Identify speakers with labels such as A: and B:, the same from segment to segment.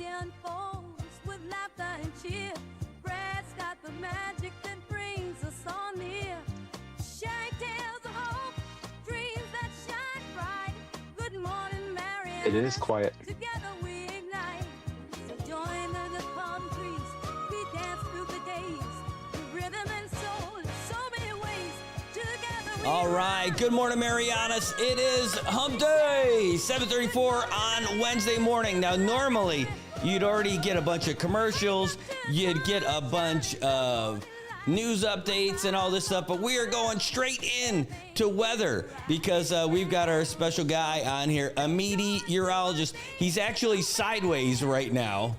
A: day unfolds with laughter and cheer. Brad's got the magic that brings us all near. Sharing tales of hope, dreams that shine bright. Good morning, Marianas.
B: It is quiet.
A: Together we ignite. So join the palm trees. We dance through the days. The rhythm and soul in so many ways. Together we
C: All right. Good morning, Marianas. It is Hump Day, 7:34 on Wednesday morning. Now, normally, you'd already get a bunch of commercials. You'd get a bunch of news updates and all this stuff, but we are going straight in to weather because we've got our special guy on here, a meteorologist. He's actually sideways right now.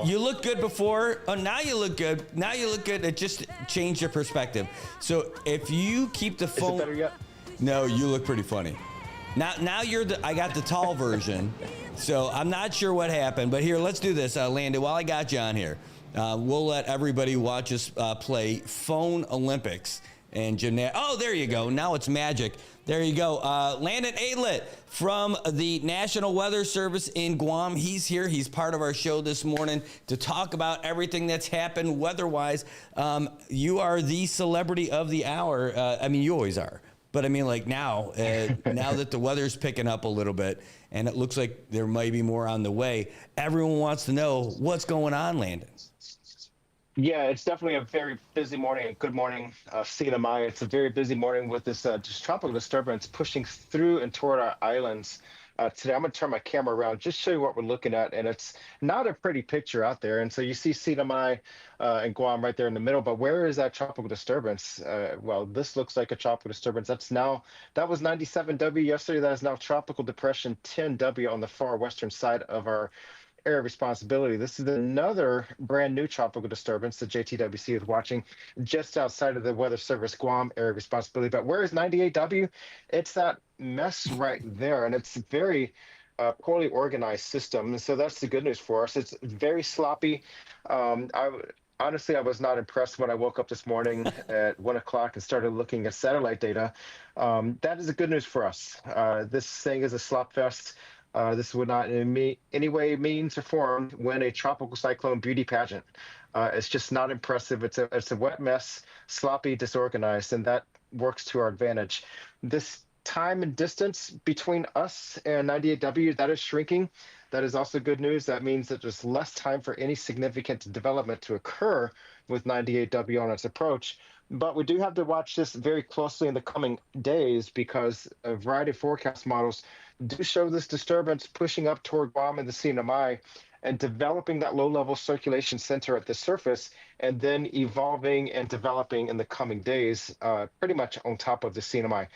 C: You look good before. Oh, now you look good. Now you look good. It just changed your perspective. So if you keep the phone,
B: Is it better yet?
C: no, you look pretty funny. Now you're the. I got the tall version, so I'm not sure what happened. But here, let's do this, Landon. While I got you on here, we'll let everybody watch us play Phone Olympics and gymnastics. Oh, there you go. Now it's magic. There you go. Landon Alet from the National Weather Service in Guam. He's here. He's part of our show this morning to talk about everything that's happened weather-wise. You are the celebrity of the hour. I mean, you always are. But I mean, like now that the weather's picking up a little bit and it looks like there might be more on the way, everyone wants to know what's going on, Landon.
B: Yeah, it's definitely a very busy morning. Good morning, CNMI. It's a very busy morning with this just tropical disturbance pushing through and toward our islands. Today, I'm going to turn my camera around, just show you what we're looking at. And it's not a pretty picture out there. And so you see CNMI and Guam right there in the middle. But where is that tropical disturbance? Well, this looks like a tropical disturbance. That was 97W yesterday. That is now Tropical Depression 10W on the far western side of our area of responsibility. This is another brand new tropical disturbance that JTWC is watching just outside of the Weather Service Guam area of responsibility. But where is 98W? It's that mess right there, and it's a very poorly organized system. And so that's the good news for us. It's very sloppy. Honestly, I was not impressed when I woke up this morning at 1 o'clock and started looking at satellite data. That is the good news for us. This thing is a slop fest. This would not in any way, means, or form win a tropical cyclone beauty pageant. It's just not impressive. It's a wet mess, sloppy, disorganized, and that works to our advantage. This time and distance between us and 98W, that is shrinking. That is also good news. That means that there's less time for any significant development to occur with 98W on its approach. But we do have to watch this very closely in the coming days because a variety of forecast models do show this disturbance pushing up toward Guam and the CNMI and developing that low-level circulation center at the surface and then evolving and developing in the coming days, pretty much on top of the CNMI.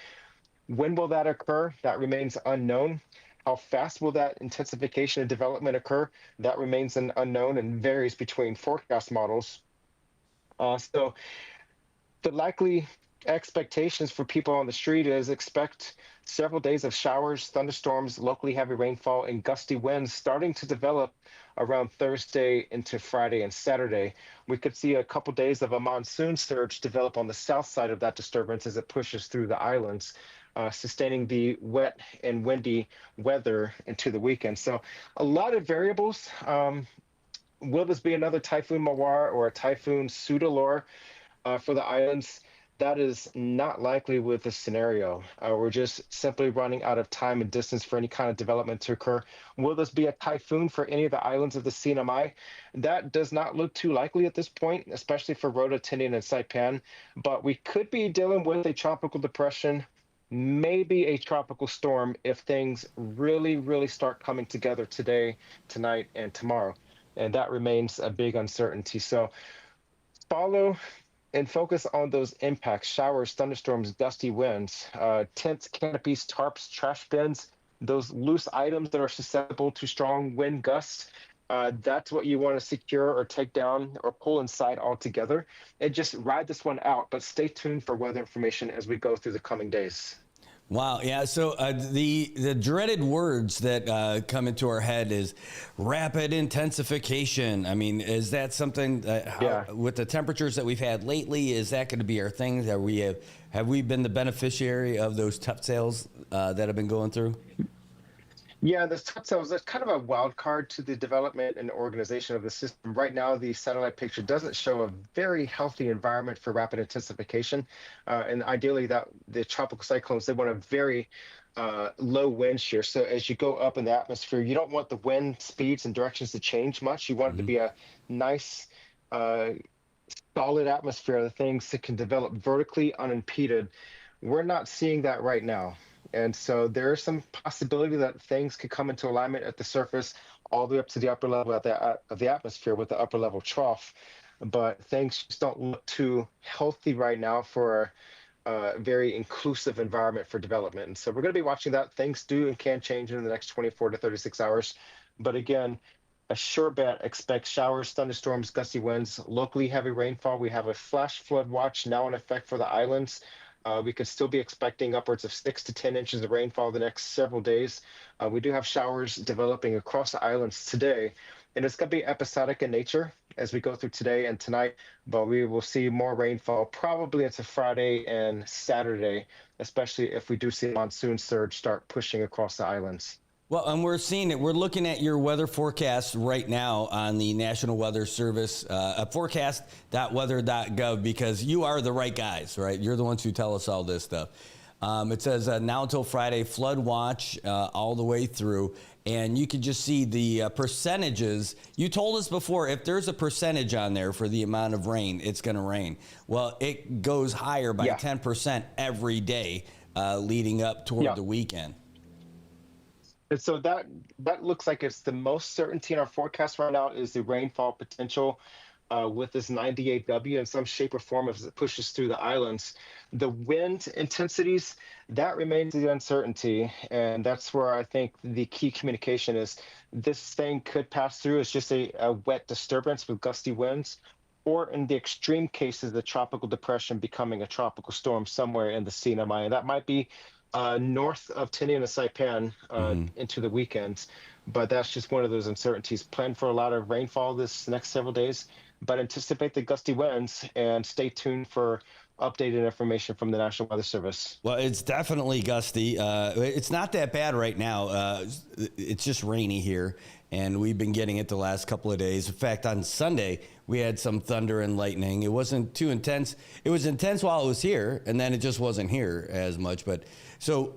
B: When will that occur? That remains unknown. How fast will that intensification and development occur? That remains an unknown and varies between forecast models. So the likely expectations for people on the street is expect several days of showers, thunderstorms, locally heavy rainfall, and gusty winds starting to develop around Thursday into Friday and Saturday. We could see a couple days of a monsoon surge develop on the south side of that disturbance as it pushes through the islands, sustaining the wet and windy weather into the weekend. So a lot of variables. Will this be another Typhoon Mawar or a Typhoon Pseudolore for the islands? That is not likely with this scenario. We're just simply running out of time and distance for any kind of development to occur. Will this be a typhoon for any of the islands of the CNMI? That does not look too likely at this point, especially for Rota, Tinian, and Saipan. But we could be dealing with a tropical depression, maybe a tropical storm if things really, really start coming together today, tonight, and tomorrow. And that remains a big uncertainty. So follow and focus on those impacts: showers, thunderstorms, gusty winds, tents, canopies, tarps, trash bins, those loose items that are susceptible to strong wind gusts. That's what you want to secure or take down or pull inside altogether. And just ride this one out, but stay tuned for weather information as we go through the coming days.
C: Wow. Yeah. So the dreaded words that come into our head is rapid intensification. I mean, is that something with the temperatures that we've had lately, is that going to be our thing that have we been the beneficiary of those tough sales that have been going through?
B: Yeah, the top cells, that's kind of a wild card to the development and organization of the system. Right now, the satellite picture doesn't show a very healthy environment for rapid intensification. And ideally, that the tropical cyclones, they want a very low wind shear. So as you go up in the atmosphere, you don't want the wind speeds and directions to change much. You want it to
C: Hmm.
B: be a nice, uh, solid atmosphere, the things that can develop vertically unimpeded. We're not seeing that right now. And so there is some possibility that things could come into alignment at the surface all the way up to the upper level of the atmosphere with the upper level trough. But things just don't look too healthy right now for a very inclusive environment for development. And so we're going to be watching that. Things do and can change in the next 24 to 36 hours. But again, a sure bet, expect showers, thunderstorms, gusty winds, locally heavy rainfall. We have a flash flood watch now in effect for the islands. We could still be expecting upwards of 6 to 10 inches of rainfall the next several days. We do have showers developing across the islands today, and it's going to be episodic in nature as we go through today and tonight. But we will see more rainfall probably into Friday and Saturday, especially if we do see a monsoon surge start pushing across the islands.
C: Well, and we're seeing it. We're looking at your weather forecast right now on the National Weather Service, forecast.weather.gov, because you are the right guys, right? You're the ones who tell us all this stuff. It says now until Friday, flood watch all the way through. And you can just see the percentages. You told us before, if there's a percentage on there for the amount of rain, it's going to rain. Well, it goes higher by 10% every day leading up toward the weekend.
B: And so that looks like it's the most certainty in our forecast right now is the rainfall potential with this 98W in some shape or form as it pushes through the islands. The wind intensities, that remains the uncertainty. And that's where I think the key communication is this thing could pass through as just a wet disturbance with gusty winds, or in the extreme cases, the tropical depression becoming a tropical storm somewhere in the CNMI. And that might be north of Tinian and Saipan into the weekends. But that's just one of those uncertainties. Plan for a lot of rainfall this next several days, but anticipate the gusty winds and stay tuned for updated information from the National Weather Service.
C: Well, it's definitely gusty. It's not that bad right now. It's just rainy here, and we've been getting it the last couple of days. In fact, on Sunday, we had some thunder and lightning. It wasn't too intense. It was intense while it was here, and then it just wasn't here as much. But so,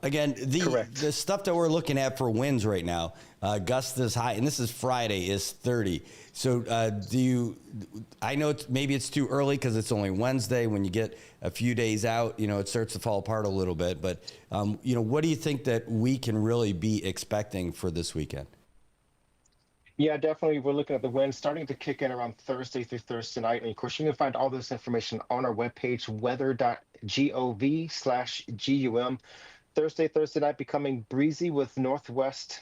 C: again, the stuff that we're looking at for winds right now, gusts this high, and this is Friday, is 30. So I know maybe it's too early because it's only Wednesday. When you get a few days out, it starts to fall apart a little bit. But, what do you think that we can really be expecting for this weekend?
B: Yeah, definitely. We're looking at the winds starting to kick in around Thursday through Thursday night. And of course, you can find all this information on our webpage, weather.gov/GUM. Thursday night becoming breezy with northwest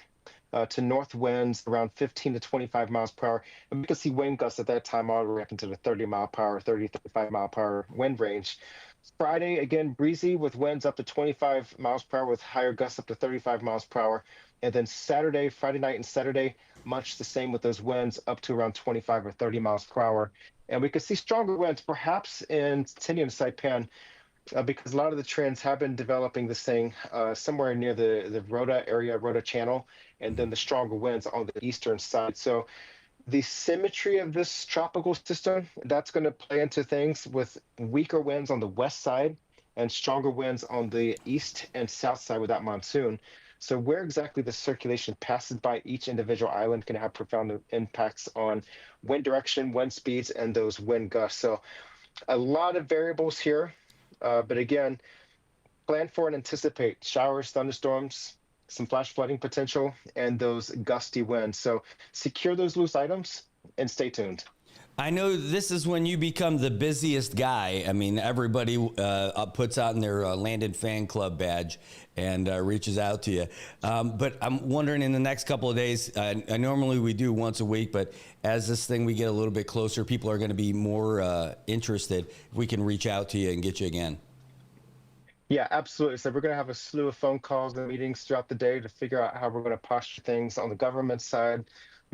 B: to north winds around 15 to 25 miles per hour. And we can see wind gusts at that time all the way up into the 30 mile per hour, 30, 35 mile per hour wind range. Friday, again, breezy with winds up to 25 miles per hour with higher gusts up to 35 miles per hour. And then Friday night and Saturday, much the same with those winds up to around 25 or 30 miles per hour. And we could see stronger winds perhaps in Tinian and Saipan because a lot of the trends have been developing this thing somewhere near the Rota channel, and then the stronger winds on the eastern side. So the symmetry of this tropical system, that's going to play into things with weaker winds on the west side and stronger winds on the east and south side with that monsoon. So where exactly the circulation passes by each individual island can have profound impacts on wind direction, wind speeds, and those wind gusts. So a lot of variables here. But again, plan for and anticipate showers, thunderstorms, some flash flooding potential, and those gusty winds. So secure those loose items and stay tuned.
C: I know this is when you become the busiest guy. I mean, everybody puts out in their Landed Fan Club badge and reaches out to you. But I'm wondering in the next couple of days, normally we do once a week, but as this thing we get a little bit closer, people are going to be more interested if we can reach out to you and get you again.
B: Yeah, absolutely. So we're going to have a slew of phone calls and meetings throughout the day to figure out how we're going to posture things on the government side,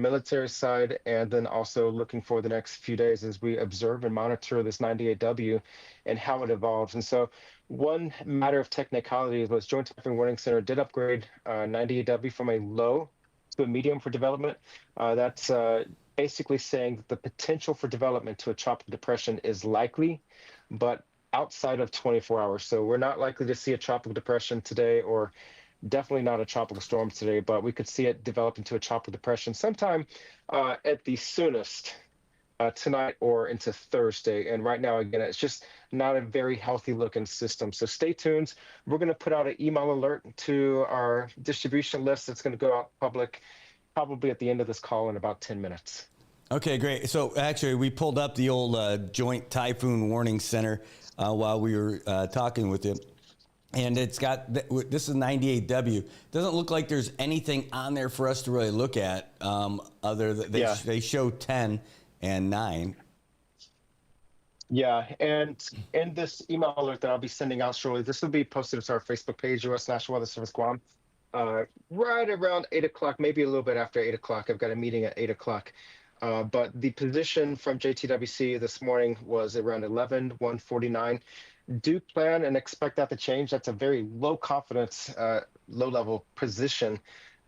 B: military side, and then also looking for the next few days as we observe and monitor this 98W and how it evolves. And so, one matter of technicality was Joint Typhoon Warning Center did upgrade 98W from a low to a medium for development. That's basically saying that the potential for development to a tropical depression is likely, but outside of 24 hours. So we're not likely to see a tropical depression today, or definitely not a tropical storm today, but we could see it develop into a tropical depression sometime at the soonest tonight or into Thursday. And right now, again, it's just not a very healthy looking system. So stay tuned. We're going to put out an email alert to our distribution list that's going to go out public probably at the end of this call in about 10 minutes.
C: Okay, great. So actually, we pulled up the old Joint Typhoon Warning Center while we were talking with you. And it's got, this is 98W. Doesn't look like there's anything on there for us to really look at other than they show 10 and 9.
B: Yeah, and in this email alert that I'll be sending out shortly, this will be posted to our Facebook page, U.S. National Weather Service Guam, right around 8 o'clock, maybe a little bit after 8 o'clock. I've got a meeting at 8 o'clock. But the position from JTWC this morning was around 149. Do plan and expect that to change. That's a very low confidence, low level position,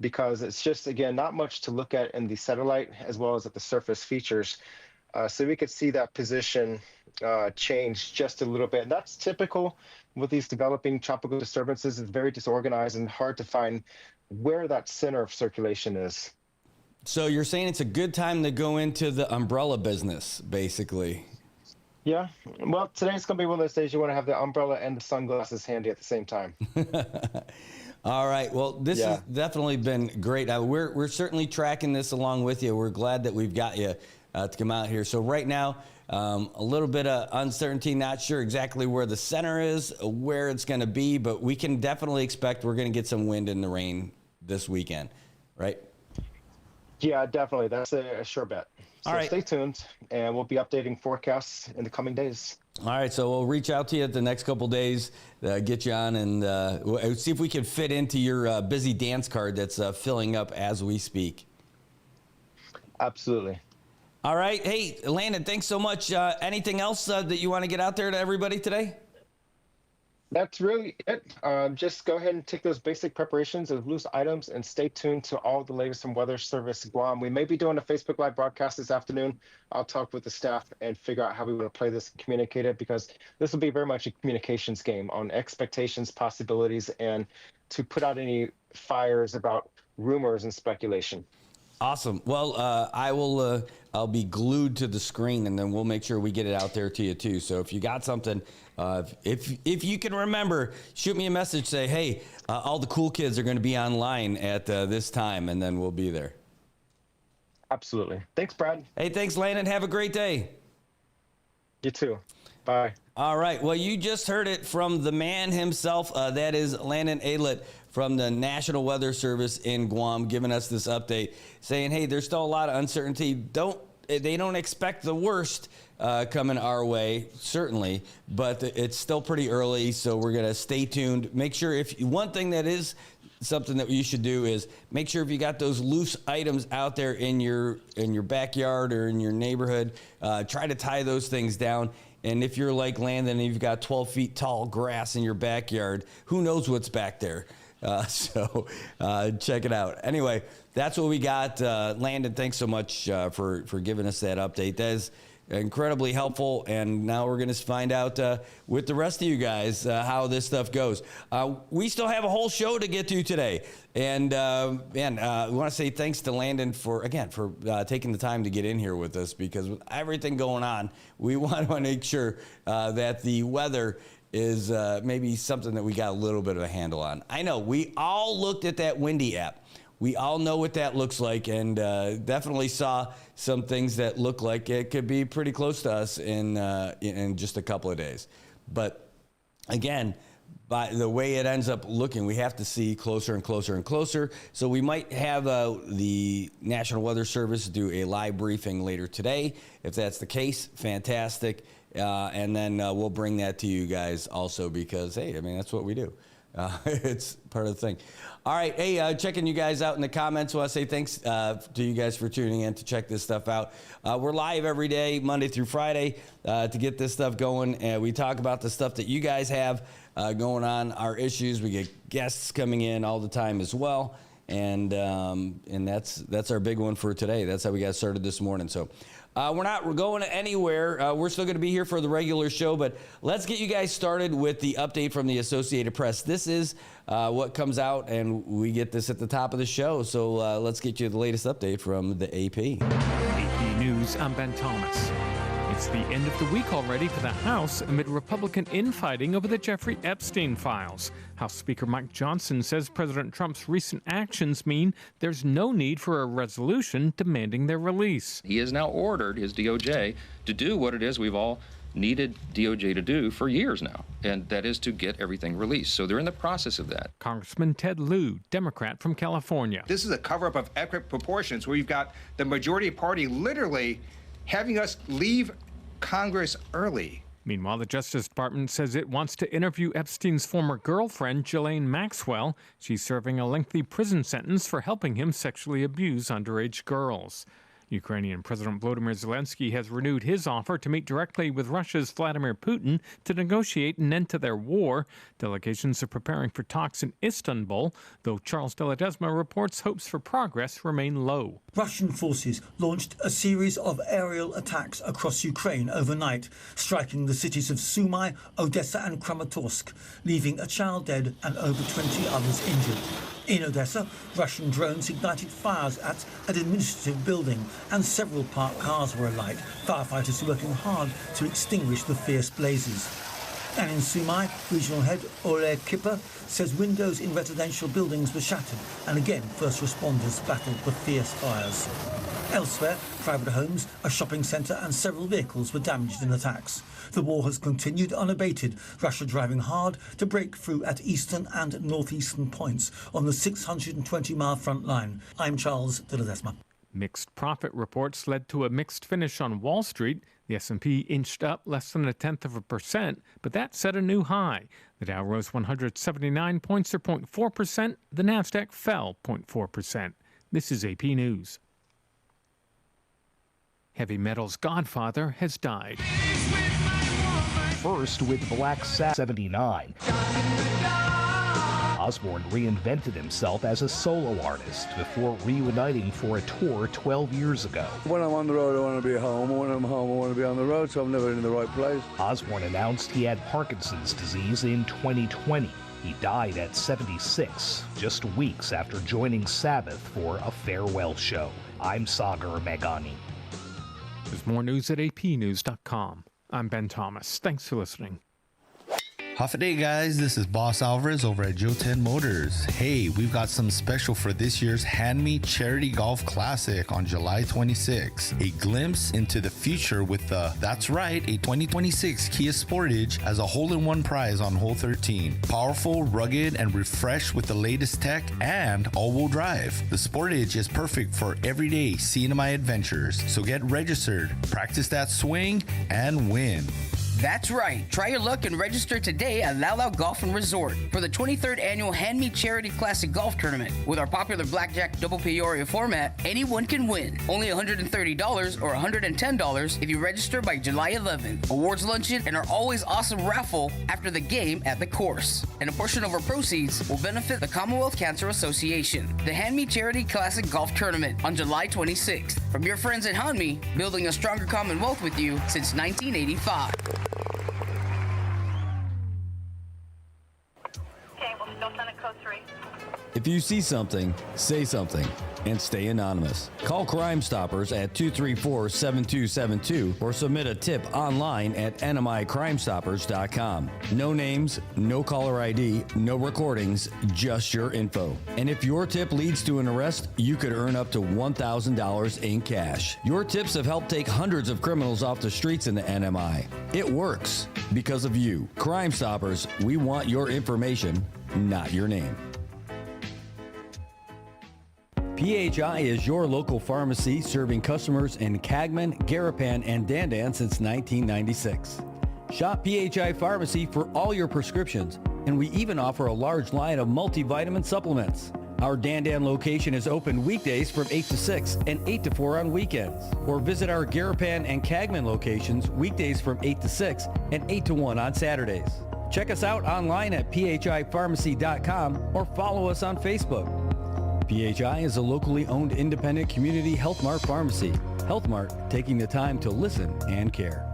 B: because it's just, again, not much to look at in the satellite as well as at the surface features. So we could see that position change just a little bit. And that's typical with these developing tropical disturbances. It's very disorganized and hard to find where that center of circulation is.
C: So you're saying it's a good time to go into the umbrella business, basically.
B: Yeah. Well, today's going to be one of those days you want to have the umbrella and the sunglasses handy at the same time.
C: All right. Well, this has definitely been great. We're certainly tracking this along with you. We're glad that we've got you to come out here. So right now, a little bit of uncertainty, not sure exactly where the center is, where it's going to be, but we can definitely expect we're going to get some wind and the rain this weekend, right?
B: Yeah, definitely. That's a sure bet. So
C: all right.
B: Stay tuned, and we'll be updating forecasts in the coming days.
C: All right, so we'll reach out to you the next couple days, get you on, and we'll see if we can fit into your busy dance card that's filling up as we speak.
B: Absolutely.
C: All right. Hey, Landon, thanks so much. Anything else that you want to get out there to everybody today?
B: That's really it. Just go ahead and take those basic preparations of loose items and stay tuned to all the latest from Weather Service Guam. We may be doing a Facebook Live broadcast this afternoon. I'll talk with the staff and figure out how we want to play this and communicate it, because this will be very much a communications game on expectations, possibilities, and to put out any fires about rumors and speculation.
C: Awesome. Well, I'll be glued to the screen, and then we'll make sure we get it out there to you too. So if you got something, if you can remember, shoot me a message. Say, hey, all the cool kids are going to be online at this time, and then we'll be there.
B: Absolutely. Thanks, Brad.
C: Hey, thanks, Landon. Have a great day.
B: You too. Bye.
C: All right. Well, you just heard it from the man himself. That is Landon Aylett from the National Weather Service in Guam, giving us this update, saying, hey, there's still a lot of uncertainty. They don't expect the worst coming our way, certainly, but it's still pretty early, so we're going to stay tuned. Make sure one thing that is something that you should do is make sure if you got those loose items out there in your backyard or in your neighborhood, try to tie those things down. And if you're like Landon and you've got 12 feet tall grass in your backyard, who knows what's back there? So check it out. Anyway, that's what we got. Landon, thanks so much for giving us that update. That is incredibly helpful. And now we're going to find out with the rest of you guys how this stuff goes. We still have a whole show to get to today. And we want to say thanks to Landon for taking the time to get in here with us, because with everything going on, we want to make sure that the weather is maybe something that we got a little bit of a handle on. I know we all looked at that windy app. We all know what that looks like, and definitely saw some things that look like it could be pretty close to us in just a couple of days. But again, by the way it ends up looking, we have to see closer and closer and closer. So we might have the National Weather Service do a live briefing later today. If that's the case, fantastic. And then we'll bring that to you guys also, because, hey, I mean, that's what we do. It's part of the thing. All right. Hey, checking you guys out in the comments. I want to say thanks to you guys for tuning in to check this stuff out. We're live every day, Monday through Friday, to get this stuff going. And we talk about the stuff that you guys have going on, our issues. We get guests coming in all the time as well. And that's our big one for today. That's how we got started this morning. So we're not going anywhere. We're still going to be here for the regular show, but let's get you guys started with the update from the Associated Press. This is what comes out, and we get this at the top of the show. So let's get you the latest update from the AP.
D: AP News, I'm Ben Thomas. It's the end of the week already for the House amid Republican infighting over the Jeffrey Epstein files. House Speaker Mike Johnson says President Trump's recent actions mean there's no need for a resolution demanding their release.
E: He has now ordered his DOJ to do what it is we've all needed DOJ to do for years now, and that is to get everything released. So they're in the process of that.
D: Congressman Ted Lieu, Democrat from California.
F: This is a cover-up of epic proportions where you've got the majority party literally having us leave Congress early.
D: Meanwhile, the Justice Department says it wants to interview Epstein's former girlfriend, Ghislaine Maxwell. She's serving a lengthy prison sentence for helping him sexually abuse underage girls. Ukrainian President Volodymyr Zelensky has renewed his offer to meet directly with Russia's Vladimir Putin to negotiate an end to their war. Delegations are preparing for talks in Istanbul, though Charles de Ledesma reports hopes for progress remain low.
G: Russian forces launched a series of aerial attacks across Ukraine overnight, striking the cities of Sumy, Odessa and Kramatorsk, leaving a child dead and over 20 others injured. In Odessa, Russian drones ignited fires at an administrative building and several parked cars were alight, firefighters working hard to extinguish the fierce blazes. And in Sumy, regional head Oleg Kipper says windows in residential buildings were shattered, and again first responders battled the fierce fires. Elsewhere, private homes, a shopping centre and several vehicles were damaged in attacks. The war has continued unabated, Russia driving hard to break through at eastern and northeastern points on the 620-mile front line. I'm Charles de Ledesma.
D: Mixed profit reports led to a mixed finish on Wall Street. The S&P inched up less than 0.1%, but that set a new high. The Dow rose 179 points or 0.4%. The Nasdaq fell 0.4%. This is AP News. Heavy metal's godfather has died.
H: First with Black Sabbath 79. Osbourne reinvented himself as a solo artist before reuniting for a tour 12 years ago.
I: When I'm on the road, I want to be home. When I'm home, I want to be on the road, so I'm never in the right place.
H: Osbourne announced he had Parkinson's disease in 2020. He died at 76, just weeks after joining Sabbath for a farewell show. I'm Sagar Meghani.
D: There's more news at apnews.com. I'm Ben Thomas. Thanks for listening.
J: Half a day, guys. This is Boss Alvarez over at Joe 10 Motors. Hey, we've got some special for this year's Hand Me Charity Golf Classic on July 26. A glimpse into the future with that's right, a 2026 Kia Sportage as a hole-in-one prize on hole 13. Powerful, rugged, and refreshed with the latest tech and all-wheel drive. The Sportage is perfect for everyday cinema adventures. So get registered, practice that swing, and win.
K: That's right. Try your luck and register today at Lau Lau Golf and Resort for the 23rd annual Hand Me Charity Classic Golf Tournament. With our popular blackjack double Peoria format, anyone can win. Only $130 or $110 if you register by July 11th. Awards luncheon and our always awesome raffle after the game at the course. And a portion of our proceeds will benefit the Commonwealth Cancer Association. The Hand Me Charity Classic Golf Tournament on July 26th. From your friends at Hand Me, building a stronger Commonwealth with you since 1985.
C: If you see something, say something, and stay anonymous. Call Crime Stoppers at 234-7272 or submit a tip online at nmicrimestoppers.com. No names, no caller ID, no recordings, just your info. And if your tip leads to an arrest, you could earn up to $1,000 in cash. Your tips have helped take hundreds of criminals off the streets in the NMI. It works because of you. Crime Stoppers, we want your information, not your name. PHI is your local pharmacy serving customers in Cagman, Garapan, and Dandan since 1996. Shop PHI Pharmacy for all your prescriptions, and we even offer a large line of multivitamin supplements. Our Dandan location is open weekdays from 8 to 6 and 8 to 4 on weekends. Or visit our Garapan and Cagman locations weekdays from 8 to 6 and 8 to 1 on Saturdays. Check us out online at phipharmacy.com or follow us on Facebook. PHI is a locally owned independent community Health Mart pharmacy. Health Mart, taking the time to listen and care.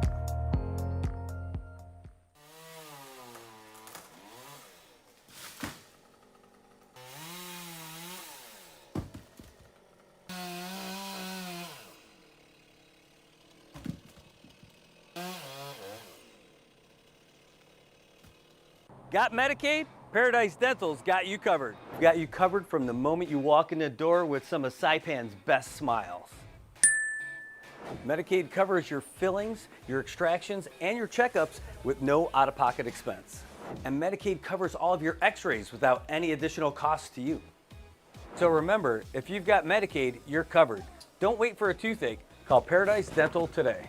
L: Got Medicaid? Paradise Dental's got you covered. Got you covered from the moment you walk in the door with some of Saipan's best smiles. Medicaid covers your fillings, your extractions, and your checkups with no out-of-pocket expense. And Medicaid covers all of your x-rays without any additional cost to you. So remember, if you've got Medicaid, you're covered. Don't wait for a toothache. Call Paradise Dental today.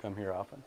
L: Come here often.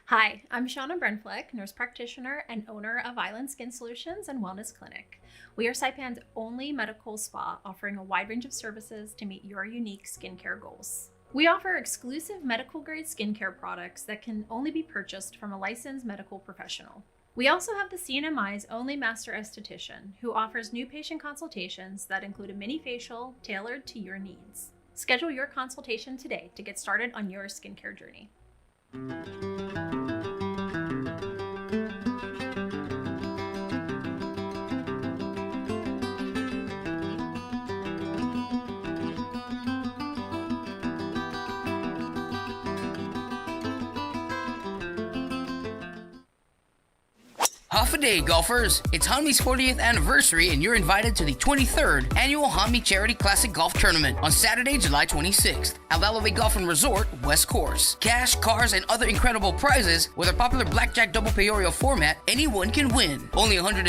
M: Hi, I'm Shauna Brenfleck, nurse practitioner and owner of Island Skin Solutions and Wellness Clinic. We are Saipan's only medical spa offering a wide range of services to meet your unique skincare goals. We offer exclusive medical grade skincare products that can only be purchased from a licensed medical professional. We also have the CNMI's only master esthetician who offers new patient consultations that include a mini facial tailored to your needs. Schedule your consultation today to get started on your skincare journey.
K: Half a day, golfers! It's Hanmi's 40th anniversary and you're invited to the 23rd Annual Hanmi Charity Classic Golf Tournament on Saturday, July 26th at Lalaway Golf and Resort, West Course. Cash, cars, and other incredible prizes with our popular blackjack double payorio format, anyone can win. Only $130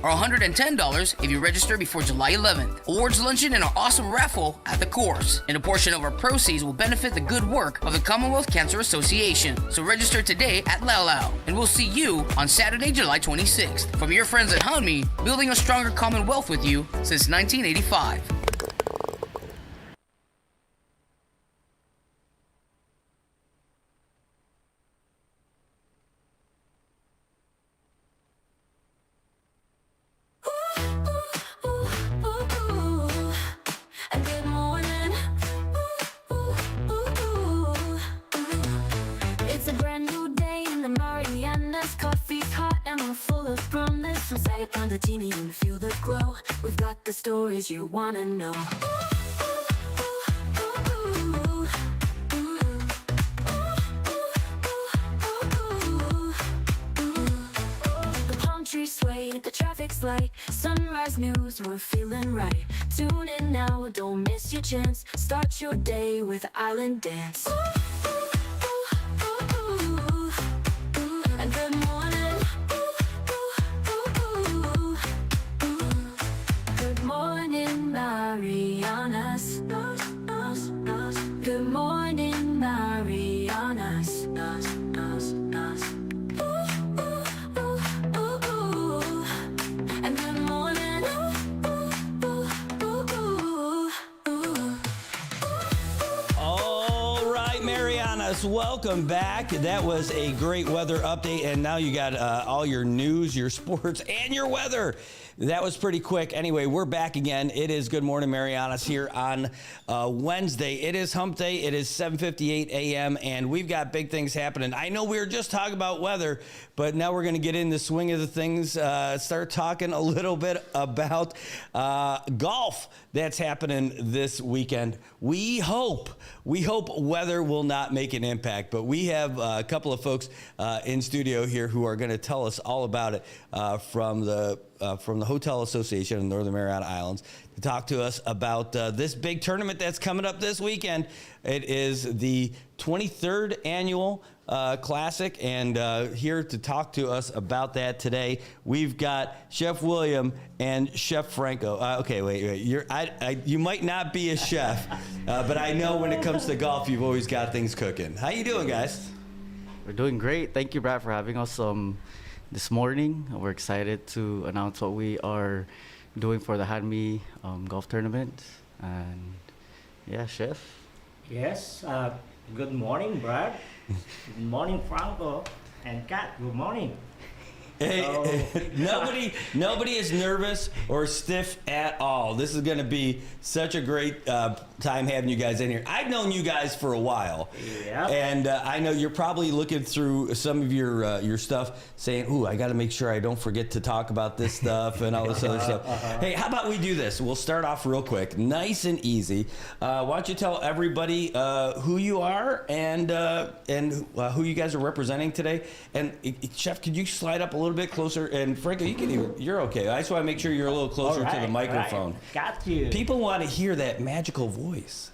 K: or $110 if you register before July 11th. Awards luncheon and our awesome raffle at the course. And a portion of our proceeds will benefit the good work of the Commonwealth Cancer Association. So register today at Lau, and we'll see you on Saturday, July 26th. From your friends at Hanmi, building a stronger Commonwealth with you since 1985.
A: It's a brand new day in the Marianas. Coffee's hot and we're full of promise. So say it on the teeny and feel the glow. We've got the stories you wanna know. The palm trees sway, the traffic's light. Sunrise news, we're feeling right. Tune in now, don't miss your chance. Start your day with Island Dance. And good morning. Good morning, Marianas. Good morning, Marianas. And good morning.
C: All right, Marianas, welcome back. That was a great weather update, and now you got all your news, your sports, and your weather. that was pretty quick. Anyway, we're back again. It is Good Morning Marianas here on Wednesday. It is hump day. It is 7:58 a.m. and we've got big things happening. I know we were just talking about weather, but now we're going to get in the swing of the things, start talking a little bit about golf that's happening this weekend. We hope weather will not make an impact, but we have a couple of folks in studio here who are going to tell us all about it from the Hotel Association of Northern Mariana Islands to talk to us about this big tournament that's coming up this weekend. It is the 23rd annual Classic, and here to talk to us about that today, we've got Chef William and Chef Franco. Okay, wait. You might not be a chef, but I know when it comes to golf, you've always got things cooking. How you doing, guys?
N: We're doing great. Thank you, Brad, for having us this morning. We're excited to announce what we are doing for the Hanmi Golf Tournament. And yeah, Chef.
O: Yes. Good morning, Brad. Good morning, Franco and Kat. Good morning.
C: Hey, nobody is nervous or stiff at all. This is going to be such a great time having you guys in here. I've known you guys for a while, and I know you're probably looking through some of your stuff, saying, "Ooh, I got to make sure I don't forget to talk about this stuff and all this other stuff." Hey, how about we do this? We'll start off real quick, nice and easy. Why don't you tell everybody who you are and who you guys are representing today? And Chef, could you slide up a little bit closer? And Franco, you're okay. I just want to make sure you're a little closer to the microphone.
O: Right. Got you.
C: People want to hear that magical voice.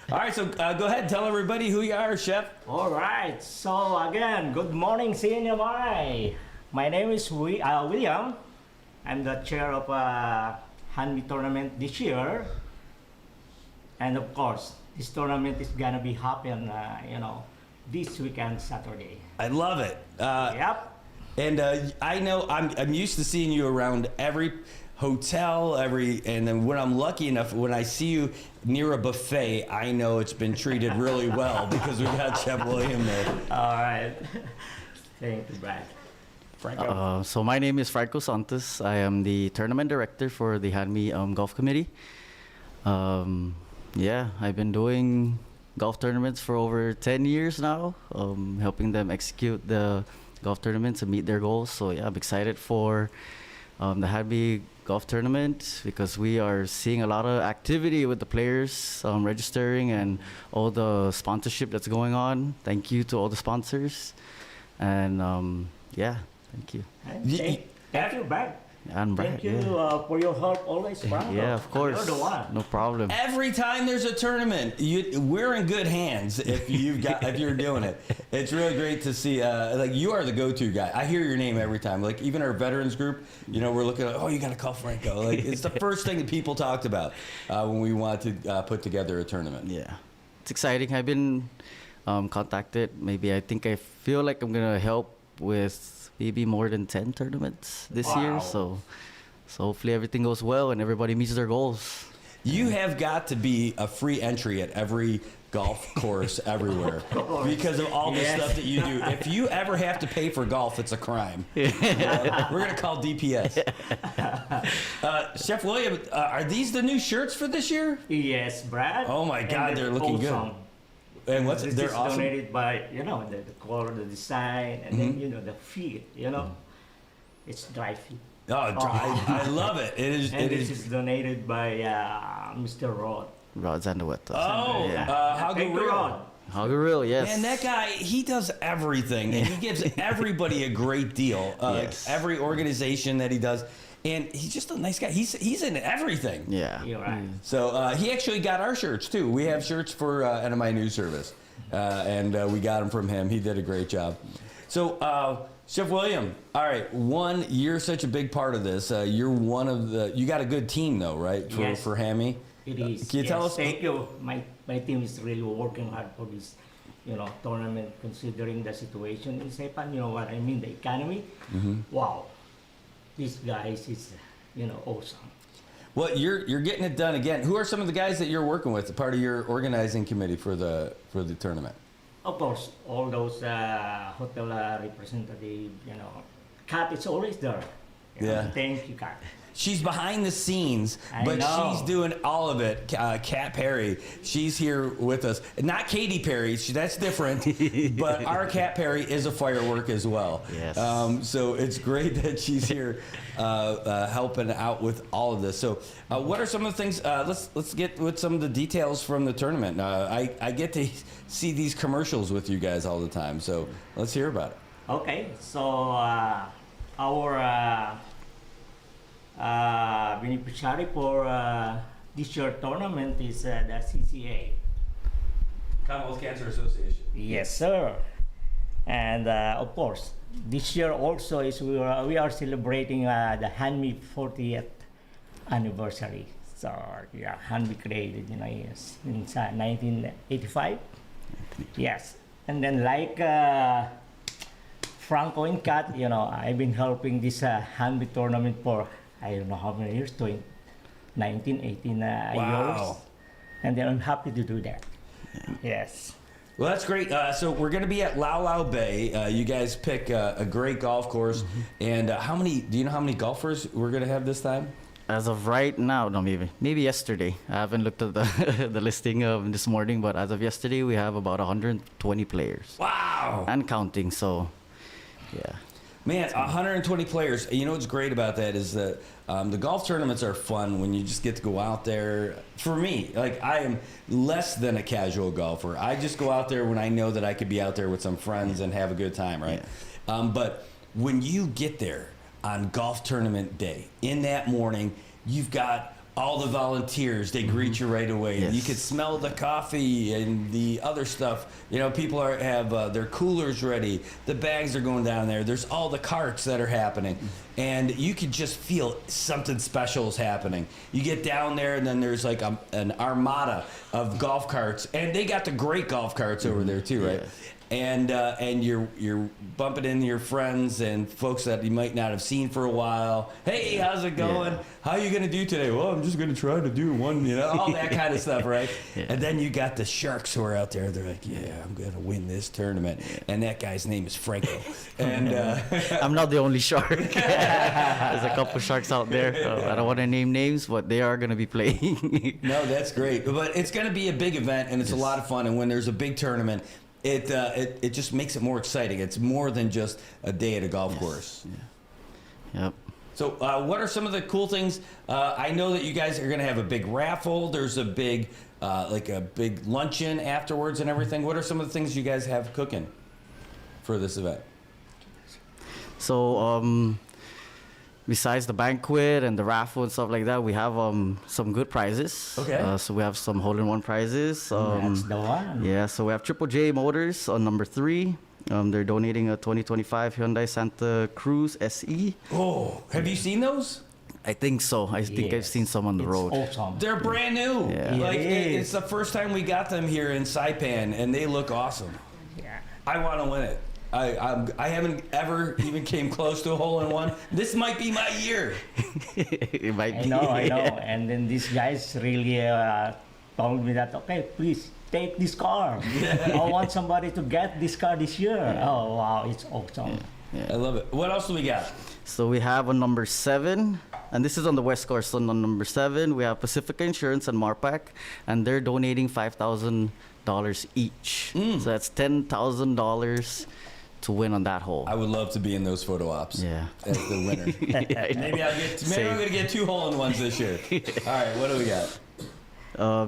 C: All right, so go ahead and tell everybody who you are, Chef.
O: All right. So again, good morning, Senior Mai. My name is William. I'm the chair of Hanmi tournament this year, and of course, this tournament is gonna be happening, this weekend, Saturday.
C: I love it.
O: Yep.
C: And I know I'm used to seeing you around every hotel, and then when I'm lucky enough, when I see you near a buffet, I know it's been treated really well because we've got Chef William there.
O: All right. Thank you, Brad.
N: Franco. So my name is Franco Santos. I am the tournament director for the Hanmi Golf Committee. I've been doing golf tournaments for over 10 years now, helping them execute the golf tournaments and meet their goals. So yeah, I'm excited for the Hanmi Golf Tournament because we are seeing a lot of activity with the players registering and all the sponsorship that's going on. Thank you to all the sponsors. And thank you.
O: Thank you, Brad.
N: And Brad,
O: thank you for your help always, Franco.
N: Yeah, of course.
O: You're the one.
N: No problem.
C: Every time there's a tournament, we're in good hands if you're doing it. It's really great to see. You are the go-to guy. I hear your name every time. Like even our veterans group, we're looking at, you got to call Franco. Like it's the first thing that people talked about when we wanted to put together a tournament.
N: Yeah, it's exciting. I've been contacted. I feel like I'm gonna help with maybe more than 10 tournaments this year. So hopefully everything goes well and everybody meets their goals.
C: You have got to be a free entry at every golf course everywhere because of all the stuff that you do. If you ever have to pay for golf, it's a crime. We're going to call DPS. Chef William, are these the new shirts for this year?
O: Yes, Brad.
C: Oh my God, they're looking good. And they're awesome.
O: Donated by the color, the design, and then the fit. It's dry fit.
C: Oh, I love it. This
O: is donated by Mr. Rod.
N: Rod Zandueto.
C: Hagaril,
N: yes.
C: Man, that guy, he does everything, and he gives everybody a great deal. Every organization that he does. And he's just a nice guy. He's in everything.
N: Yeah.
O: You're right.
C: So he actually got our shirts, too. We have shirts for NMI News Service. And we got them from him. He did a great job. So, Chef William, all right, you're such a big part of this. You're one of you got a good team, though, right, for Hanmi?
O: It is.
C: Can you tell us?
O: Thank you. My team is really working hard for this tournament, considering the situation in Saipan. You know what I mean? The economy.
C: Mm-hmm.
O: Wow. These guys is, awesome.
C: Well, you're getting it done again. Who are some of the guys that you're working with, part of your organizing committee for the tournament?
O: Of course, all those hotel representatives, Kat is always there,
C: Yeah.
O: Thank you, Kat.
C: She's behind the scenes,
O: I
C: but
O: know.
C: she's doing all of it. Kat Perry, she's here with us. Not Katy Perry, that's different. But our Kat Perry is a firework as well.
N: Yes.
C: So it's great that she's here helping out with all of this. So what are some of the things? Let's get with some of the details from the tournament. I get to see these commercials with you guys all the time. So let's hear about it.
O: Okay, so our beneficiary for this year tournament is the CCA.
C: Commonwealth Cancer Association.
O: Yes, sir. And of course, this year also is we are celebrating the Hanmi 40th anniversary. So yeah, Hanmi created in 1985. Yes, and then like Franco and Kat, I've been helping this Hanmi tournament for I don't know how many years, 19, 18 years. And then I'm happy to do that. Yes.
C: Well, that's great. So we're going to be at Lau Lau Bay. You guys pick a great golf course. And do you know how many golfers we're going to have this time?
N: As of right now, no, maybe yesterday. I haven't looked at the the listing this morning, but as of yesterday, we have about 120 players.
C: Wow!
N: And counting, so yeah.
C: Man, 120 players. You know what's great about that is that the golf tournaments are fun when you just get to go out there. For me, like I am less than a casual golfer. I just go out there when I know that I could be out there with some friends and have a good time, right? Yeah. But when you get there on golf tournament day, in that morning, you've got all the volunteers. They greet you right away.
N: Yes.
C: You can smell the coffee and the other stuff. People have their coolers ready. The bags are going down there. There's all the carts that are happening. And you can just feel something special is happening. You get down there, and then there's like an armada of golf carts. And they got the great golf carts over there, too, right? Yeah. And you're bumping into your friends and folks that you might not have seen for a while. Hey, how's it going? Yeah. How are you gonna do today? Well, I'm just gonna try to do one, all that kind of stuff, right? Yeah. And then you got the sharks who are out there. They're like, yeah, I'm gonna win this tournament. Yeah. And that guy's name is Franco. And
N: I'm not the only shark. There's a couple sharks out there. I don't want to name names, but they are gonna be playing.
C: No, that's great. But it's gonna be a big event, and it's a lot of fun. And when there's a big tournament, it just makes it more exciting. It's more than just a day at a golf course.
N: Yeah. Yep.
C: So what are some of the cool things? I know that you guys are going to have a big raffle. There's a big, a big luncheon afterwards and everything. What are some of the things you guys have cooking for this event?
N: So besides the banquet and the raffle and stuff like that, we have some good prizes.
C: Okay.
N: So we have some hole-in-one prizes.
O: That's the one.
N: Yeah, so we have Triple J Motors on number 3. They're donating a 2025 Hyundai Santa Cruz SE.
C: Oh, have you seen those?
N: I think so. I think I've seen some on the road.
O: Awesome.
C: They're brand new.
N: Yeah.
C: It's the first time we got them here in Saipan, and they look awesome.
O: Yeah.
C: I want to win it. I haven't ever even came close to a hole-in-one. This might be my year.
N: It might be.
O: I know. And then these guys really told me that, okay, please take this car. I want somebody to get this car this year. Yeah. Oh, wow, it's awesome.
C: Yeah. I love it. What else do we got?
N: So we have on number 7, and this is on the West Coast. So on number 7, we have Pacifica Insurance and Marpac, and they're donating $5,000 each. So that's $10,000 to win on that hole.
C: I would love to be in those photo ops.
N: Yeah.
C: As the winner. Maybe I'm gonna get 2 hole-in-ones this year. All right, what do we got?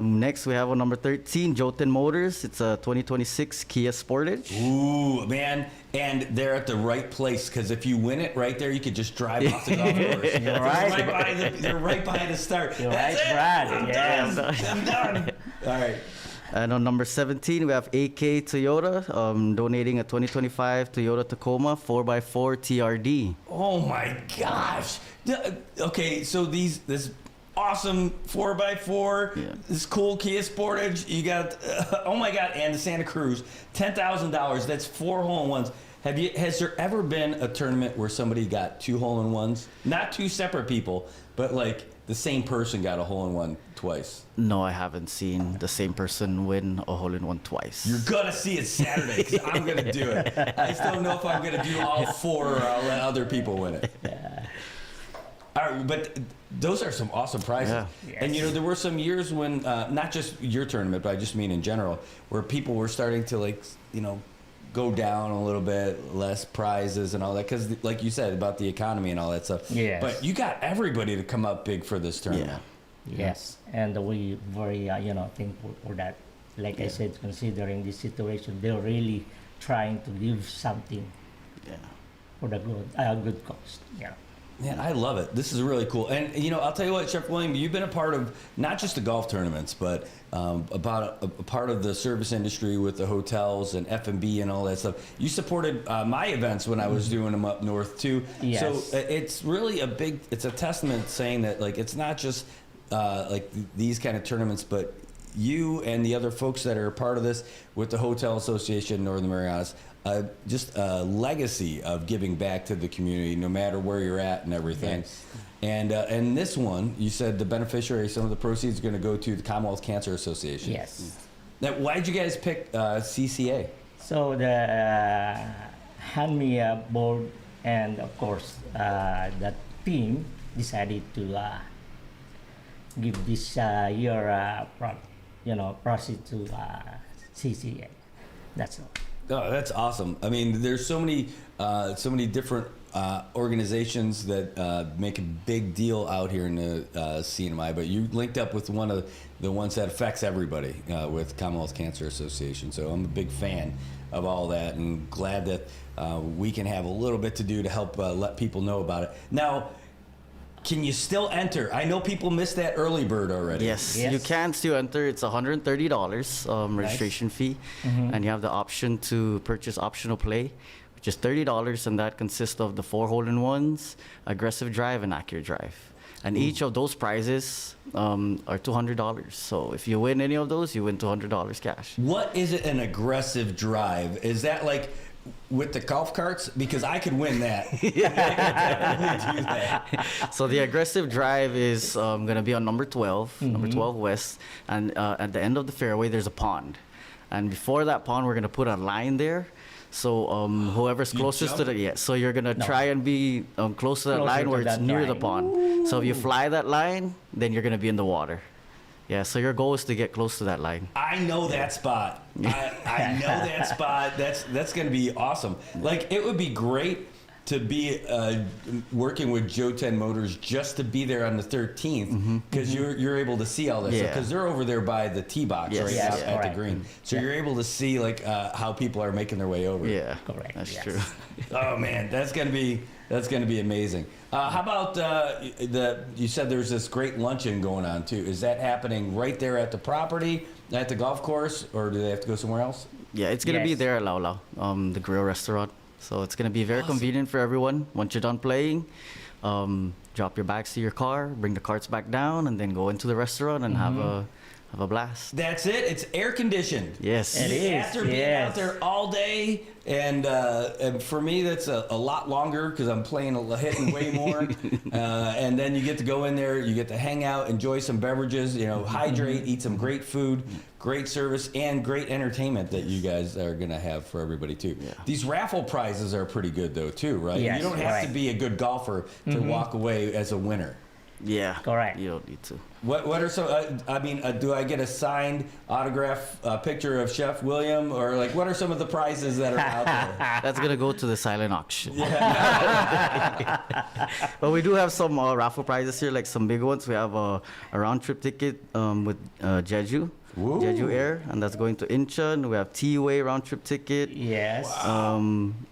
N: Next, we have on number 13, Joten Motors. It's a 2026 Kia Sportage.
C: Ooh, man. And they're at the right place, because if you win it right there, you could just drive off the golf course.
O: You're right.
C: They're right by the start.
O: You're
C: That's
O: right,
C: it.
O: Brad.
C: I'm done. All right.
N: And on number 17, we have AK Toyota, donating a 2025 Toyota Tacoma 4x4 TRD.
C: Oh my gosh. Okay, so this awesome 4x4, this cool Kia Sportage. You got, oh my God, and the Santa Cruz, $10,000. That's 4 hole-in-ones. Has there ever been a tournament where somebody got 2 hole-in-ones? Not 2 separate people, but like the same person got a hole-in-one twice.
N: No, I haven't seen the same person win a hole-in-one twice.
C: You're gonna see it Saturday, because I'm gonna do it. I just don't know if I'm gonna do all 4 or I'll let other people win it. but those are some awesome prizes.
N: Yeah.
O: Yes.
C: And you know, there were some years when not just your tournament, but I just mean in general, where people were starting to like, you know, go down a little bit, less prizes and all that, because like you said about the economy and all that stuff.
O: Yes.
C: But you got everybody to come up big for this tournament.
O: Yes, and we very thankful for that. Like I said, considering this situation, they're really trying to give something for the good cause. Yeah.
C: Man, I love it. This is really cool. And, you know, I'll tell you what, Chef William, you've been a part of not just the golf tournaments, but about a part of the service industry with the hotels and F&B and all that stuff. You supported my events when I was doing them up north, too.
O: Yes.
C: So it's really it's a testament saying that, like, it's not just like these kind of tournaments, but you and the other folks that are a part of this with the Hotel Association Northern Marianas, just a legacy of giving back to the community, no matter where you're at and everything.
O: Yes.
C: And this one, you said the beneficiary, some of the proceeds are going to go to the Commonwealth Cancer Association.
O: Yes.
C: Now, why did you guys pick CCA?
O: So the Hanmi board and of course the team decided to give this year proceed to CCA. That's all.
C: Oh, that's awesome. I mean, there's so many different organizations that make a big deal out here in the CNMI, but you linked up with one of the ones that affects everybody with Commonwealth Cancer Association. So I'm a big fan of all that and glad that we can have a little bit to do to help let people know about it. Now, can you still enter? I know people missed that early bird already.
N: Yes, you can still enter. It's $130 registration fee, and you have the option to purchase optional play, which is $30, and that consists of the 4 hole-in-ones, aggressive drive, and accurate drive. And each of those prizes are $200. So if you win any of those, you win $200 cash.
C: What is it, an aggressive drive? Is that like with the golf carts? Because I could win that. Definitely do that.
N: So the aggressive drive is going to be on number 12, number 12 west, and at the end of the fairway there's a pond, and before that pond we're going to put a line there. So whoever's closest to so you're going to try and be close to that line where it's near the pond. So if you fly that line, then you're going to be in the water. Yeah, so your goal is to get close to that line.
C: I know that spot. I know that spot. That's going to be awesome. Like, it would be great to be working with Joe 10 Motors just to be there on the 13th, because you're able to see all this stuff, because they're over there by the tee box right out at the green. So you're able to see like how people are making their way over.
N: Yeah,
O: correct.
N: That's true.
C: Oh man, that's gonna be amazing. How about you said there's this great luncheon going on too. Is that happening right there at the property, at the golf course, or do they have to go somewhere else?
N: Yeah, it's gonna be there at Lau Lau, the grill restaurant. So it's gonna be very convenient for everyone. Once you're done playing, drop your bags to your car, bring the carts back down, and then go into the restaurant and have a blast.
C: That's it. It's air conditioned.
N: Yes,
O: it is.
C: After being out there all day, and for me that's a lot longer because I'm hitting way more. And then you get to go in there, you get to hang out, enjoy some beverages, hydrate, eat some great food, great service, and great entertainment that you guys are gonna have for everybody too. Yeah. These raffle prizes are pretty good though too, right?
O: Yes,
C: you don't have to be a good golfer to walk away as a winner.
N: Yeah,
O: correct.
N: You don't need to.
C: What are some? Do I get a signed autograph picture of Chef William, or like what are some of the prizes that are out there?
N: That's gonna go to the silent auction. But we do have some raffle prizes here, like some big ones. We have a round trip ticket with Jeju. Jeju Air, and that's going to Incheon. We have T-Way round trip ticket.
O: Yes.
C: Wow.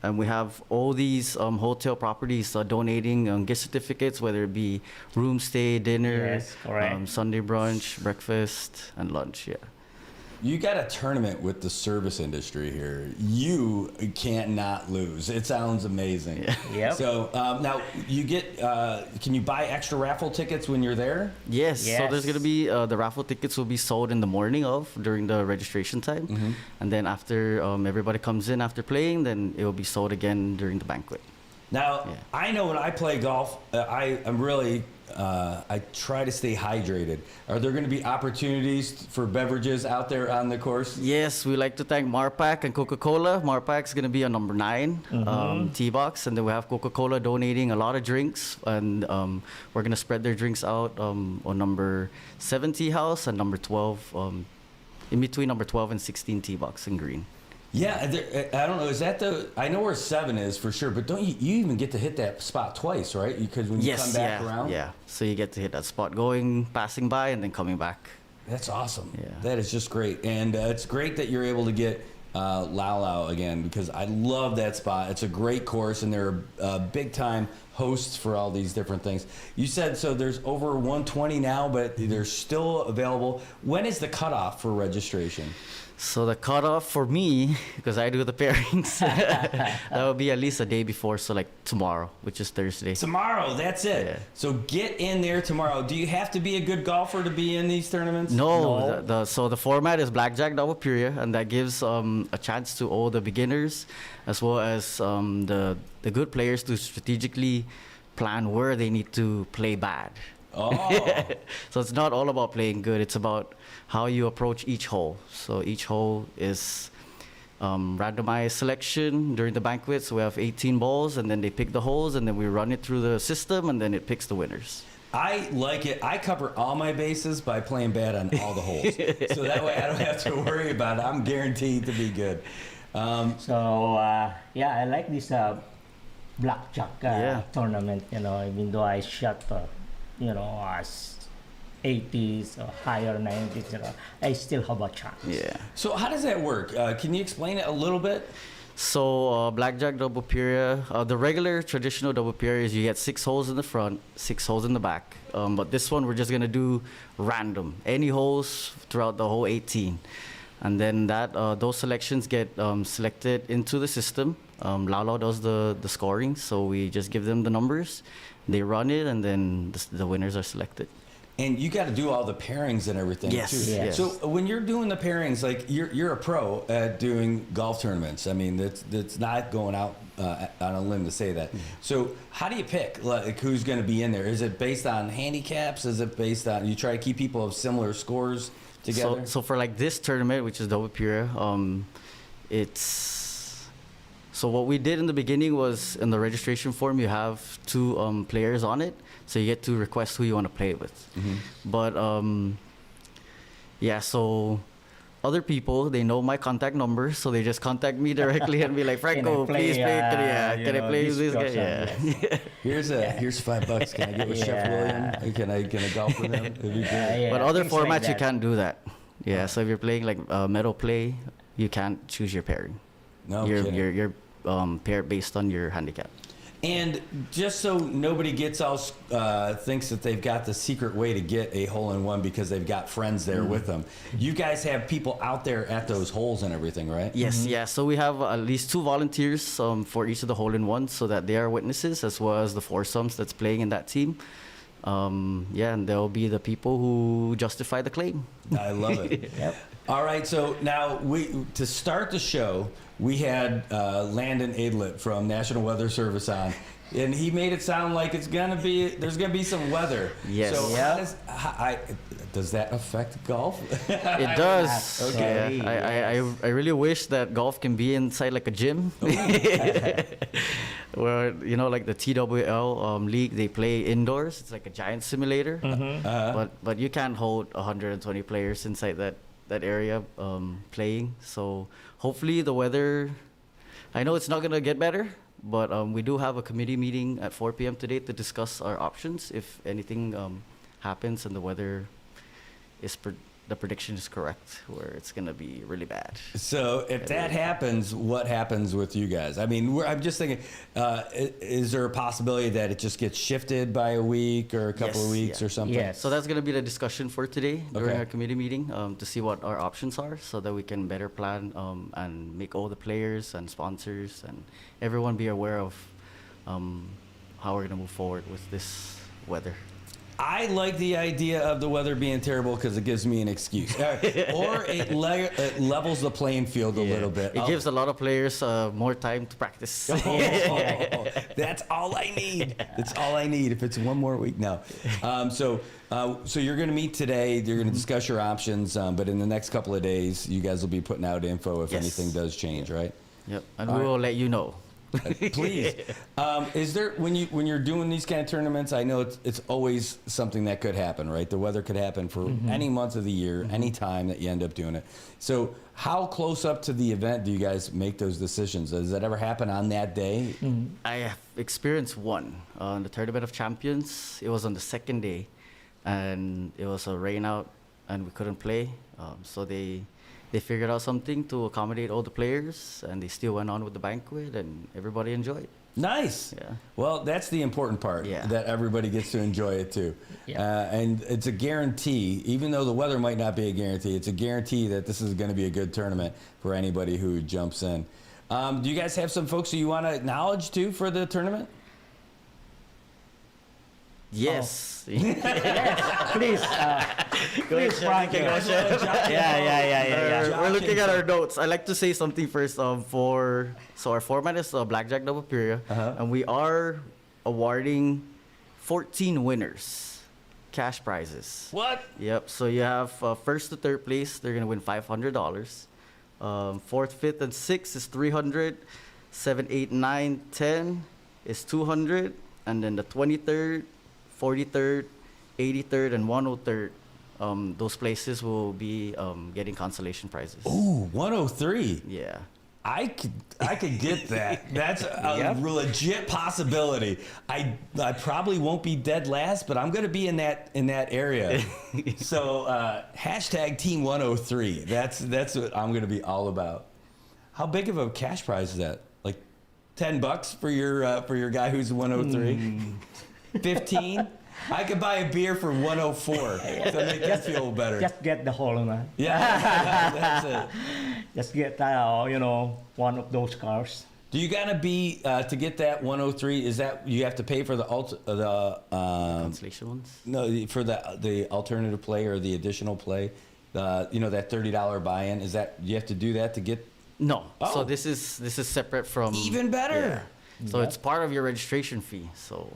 N: And we have all these hotel properties donating gift certificates, whether it be room stay, dinner, Sunday brunch, breakfast, and lunch. Yeah.
C: You got a tournament with the service industry here. You can't not lose. It sounds amazing.
O: Yep.
C: So now you get. Can you buy extra raffle tickets when you're there?
N: Yes. So there's gonna be the raffle tickets will be sold in the morning during the registration time, and then after everybody comes in after playing, then it will be sold again during the banquet.
C: Now I know when I play golf, I am really I try to stay hydrated. Are there going to be opportunities for beverages out there on the course?
N: Yes, we like to thank Marpac and Coca-Cola. Marpac's going to be on number 9 tee box, and then we have Coca-Cola donating a lot of drinks, and we're going to spread their drinks out on number 7 tee house and number 12, in between number 12 and 16 tee box in green.
C: Yeah, I don't know. Is that I know where 7 is for sure, but don't you even get to hit that spot twice, right? Because when you come back around?
N: Yeah, so you get to hit that spot passing by, and then coming back.
C: That's awesome.
N: Yeah.
C: That is just great. And it's great that you're able to get Lau Lau again, because I love that spot. It's a great course, and they're big time hosts for all these different things. You said, so there's over 120 now, but they're still available. When is the cutoff for registration?
N: So the cutoff for me, because I do the pairings, that will be at least a day before, so like tomorrow, which is Thursday.
C: Tomorrow, that's it.
N: Yeah.
C: So get in there tomorrow. Do you have to be a good golfer to be in these tournaments?
N: No. So the format is blackjack double Pyria, and that gives a chance to all the beginners as well as the good players to strategically plan where they need to play bad.
C: Oh.
N: So it's not all about playing good. It's about how you approach each hole. So each hole is randomized selection during the banquet. So we have 18 balls, and then they pick the holes, and then we run it through the system, and then it picks the winners.
C: I like it. I cover all my bases by playing bad on all the holes. So that way I don't have to worry about it. I'm guaranteed to be good.
O: I like this blackjack tournament. Even though I shot, 80s or higher 90s, I still have a chance.
N: Yeah.
C: So how does that work? Can you explain it a little bit?
N: So blackjack double Pyria, the regular traditional double Pyria is you get 6 holes in the front, 6 holes in the back. But this one we're just gonna do random, any holes throughout the whole 18, and then those selections get selected into the system. Lau does the scoring, so we just give them the numbers, they run it, and then the winners are selected.
C: And you got to do all the pairings and everything
N: yes,
C: too.
N: Yes.
C: So when you're doing the pairings, like you're a pro at doing golf tournaments. I mean, that's not going out on a limb to say that. So how do you pick like who's going to be in there? Is it based on handicaps? Is it based on you try to keep people of similar scores together?
N: So for like this tournament, which is double Pyria, so what we did in the beginning was in the registration form, you have 2 players on it. So you get to request who you want to play with. But so other people, they know my contact number, so they just contact me directly and be like, Franco, please play. Can I play with this guy? Yeah.
C: Here's $5. Can I get with Chef William? Can I golf with him? It'd be great.
N: But other formats, you can't do that. Yeah, so if you're playing like medal play, you can't choose your pairing.
C: No
N: kidding. You're paired based on your handicap.
C: And just so nobody gets all thinks that they've got the secret way to get a hole-in-one because they've got friends there with them. You guys have people out there at those holes and everything, right?
N: Yes, yeah. So we have at least 2 volunteers for each of the hole-in-ones, so that they are witnesses as well as the foursomes that's playing in that team. And they'll be the people who justify the claim.
C: I love it. Yep. All right, so now to start the show, we had Landon Adlet from National Weather Service on, and he made it sound like there's gonna be some weather.
N: Yes.
C: So does that affect golf?
N: It does.
C: Okay.
N: Yeah. I really wish that golf can be inside like a gym. Where like the TWL league, they play indoors. It's like a giant simulator. But you can't hold 120 players inside that area playing. So hopefully the weather, I know it's not going to get better, but we do have a committee meeting at 4 p.m. today to discuss our options if anything happens and the weather the prediction is correct, where it's going to be really bad.
C: So if that happens, what happens with you guys? I mean, I'm just thinking, is there a possibility that it just gets shifted by a week or a couple of weeks or something?
N: Yes. So that's going to be the discussion for today during our committee meeting to see what our options are so that we can better plan and make all the players and sponsors and everyone be aware of how we're going to move forward with this weather.
C: I like the idea of the weather being terrible because it gives me an excuse. Or it levels the playing field a little bit.
N: It gives a lot of players more time to practice.
C: That's all I need. That's all I need. If it's one more week, no. So you're going to meet today. You're going to discuss your options, but in the next couple of days, you guys will be it's out info if anything does change, right?
N: Yep, and we will let you know.
C: Please. Is there when you're doing these kind of tournaments? I know it's always something that could happen, right? The weather could happen for any month of the year, any time that you end up doing it. So, how close up to the event do you guys make those decisions? Does that ever happen on that day?
N: I have experienced one on the Tournament of Champions. It was on the second day, and it was a rain out, and we couldn't play. So they figured out something to accommodate all the players, and they still went on with the banquet, and everybody enjoyed.
C: Nice.
N: Yeah.
C: Well, that's the important part, that everybody gets to enjoy it too.
N: Yeah.
C: And it's a guarantee, even though the weather might not be a guarantee, it's a guarantee that this is going to be a good tournament for anybody who jumps in. Do you guys have some folks who you want to acknowledge too for the tournament?
N: Yes.
O: Yes, please. Please, Frank.
N: Yeah. We're looking at our notes. I like to say something first. So our format is Blackjack Double Period, and we are awarding 14 winners, cash prizes.
C: What?
N: Yep. So you have first to third place, they're gonna win $500. Fourth, fifth, and sixth is $300. 7, 8, 9, 10 is $200, and then the 23rd, 43rd, 83rd, and 103rd, those places will be getting consolation prizes.
C: Ooh, 103.
N: Yeah.
C: I could get that. That's a legit possibility. I probably won't be dead last, but I'm going to be in that area. So hashtag Team 103. That's what I'm going to be all about. How big of a cash prize is that? Like $10 for your guy who's 103? 15? I could buy a beer for 104 to make you feel better.
O: Just get the whole, man.
C: Yeah, that's it.
O: Just get, one of those cars.
C: Do you gotta be to get that 103? Is that you have to pay for the
N: consolation ones?
C: No, for the alternative play or the additional play. That $30 buy-in. Is that you have to do that to get?
N: No.
C: Oh.
N: So this is separate from.
C: Even better.
N: Yeah. So it's part of your registration fee. So.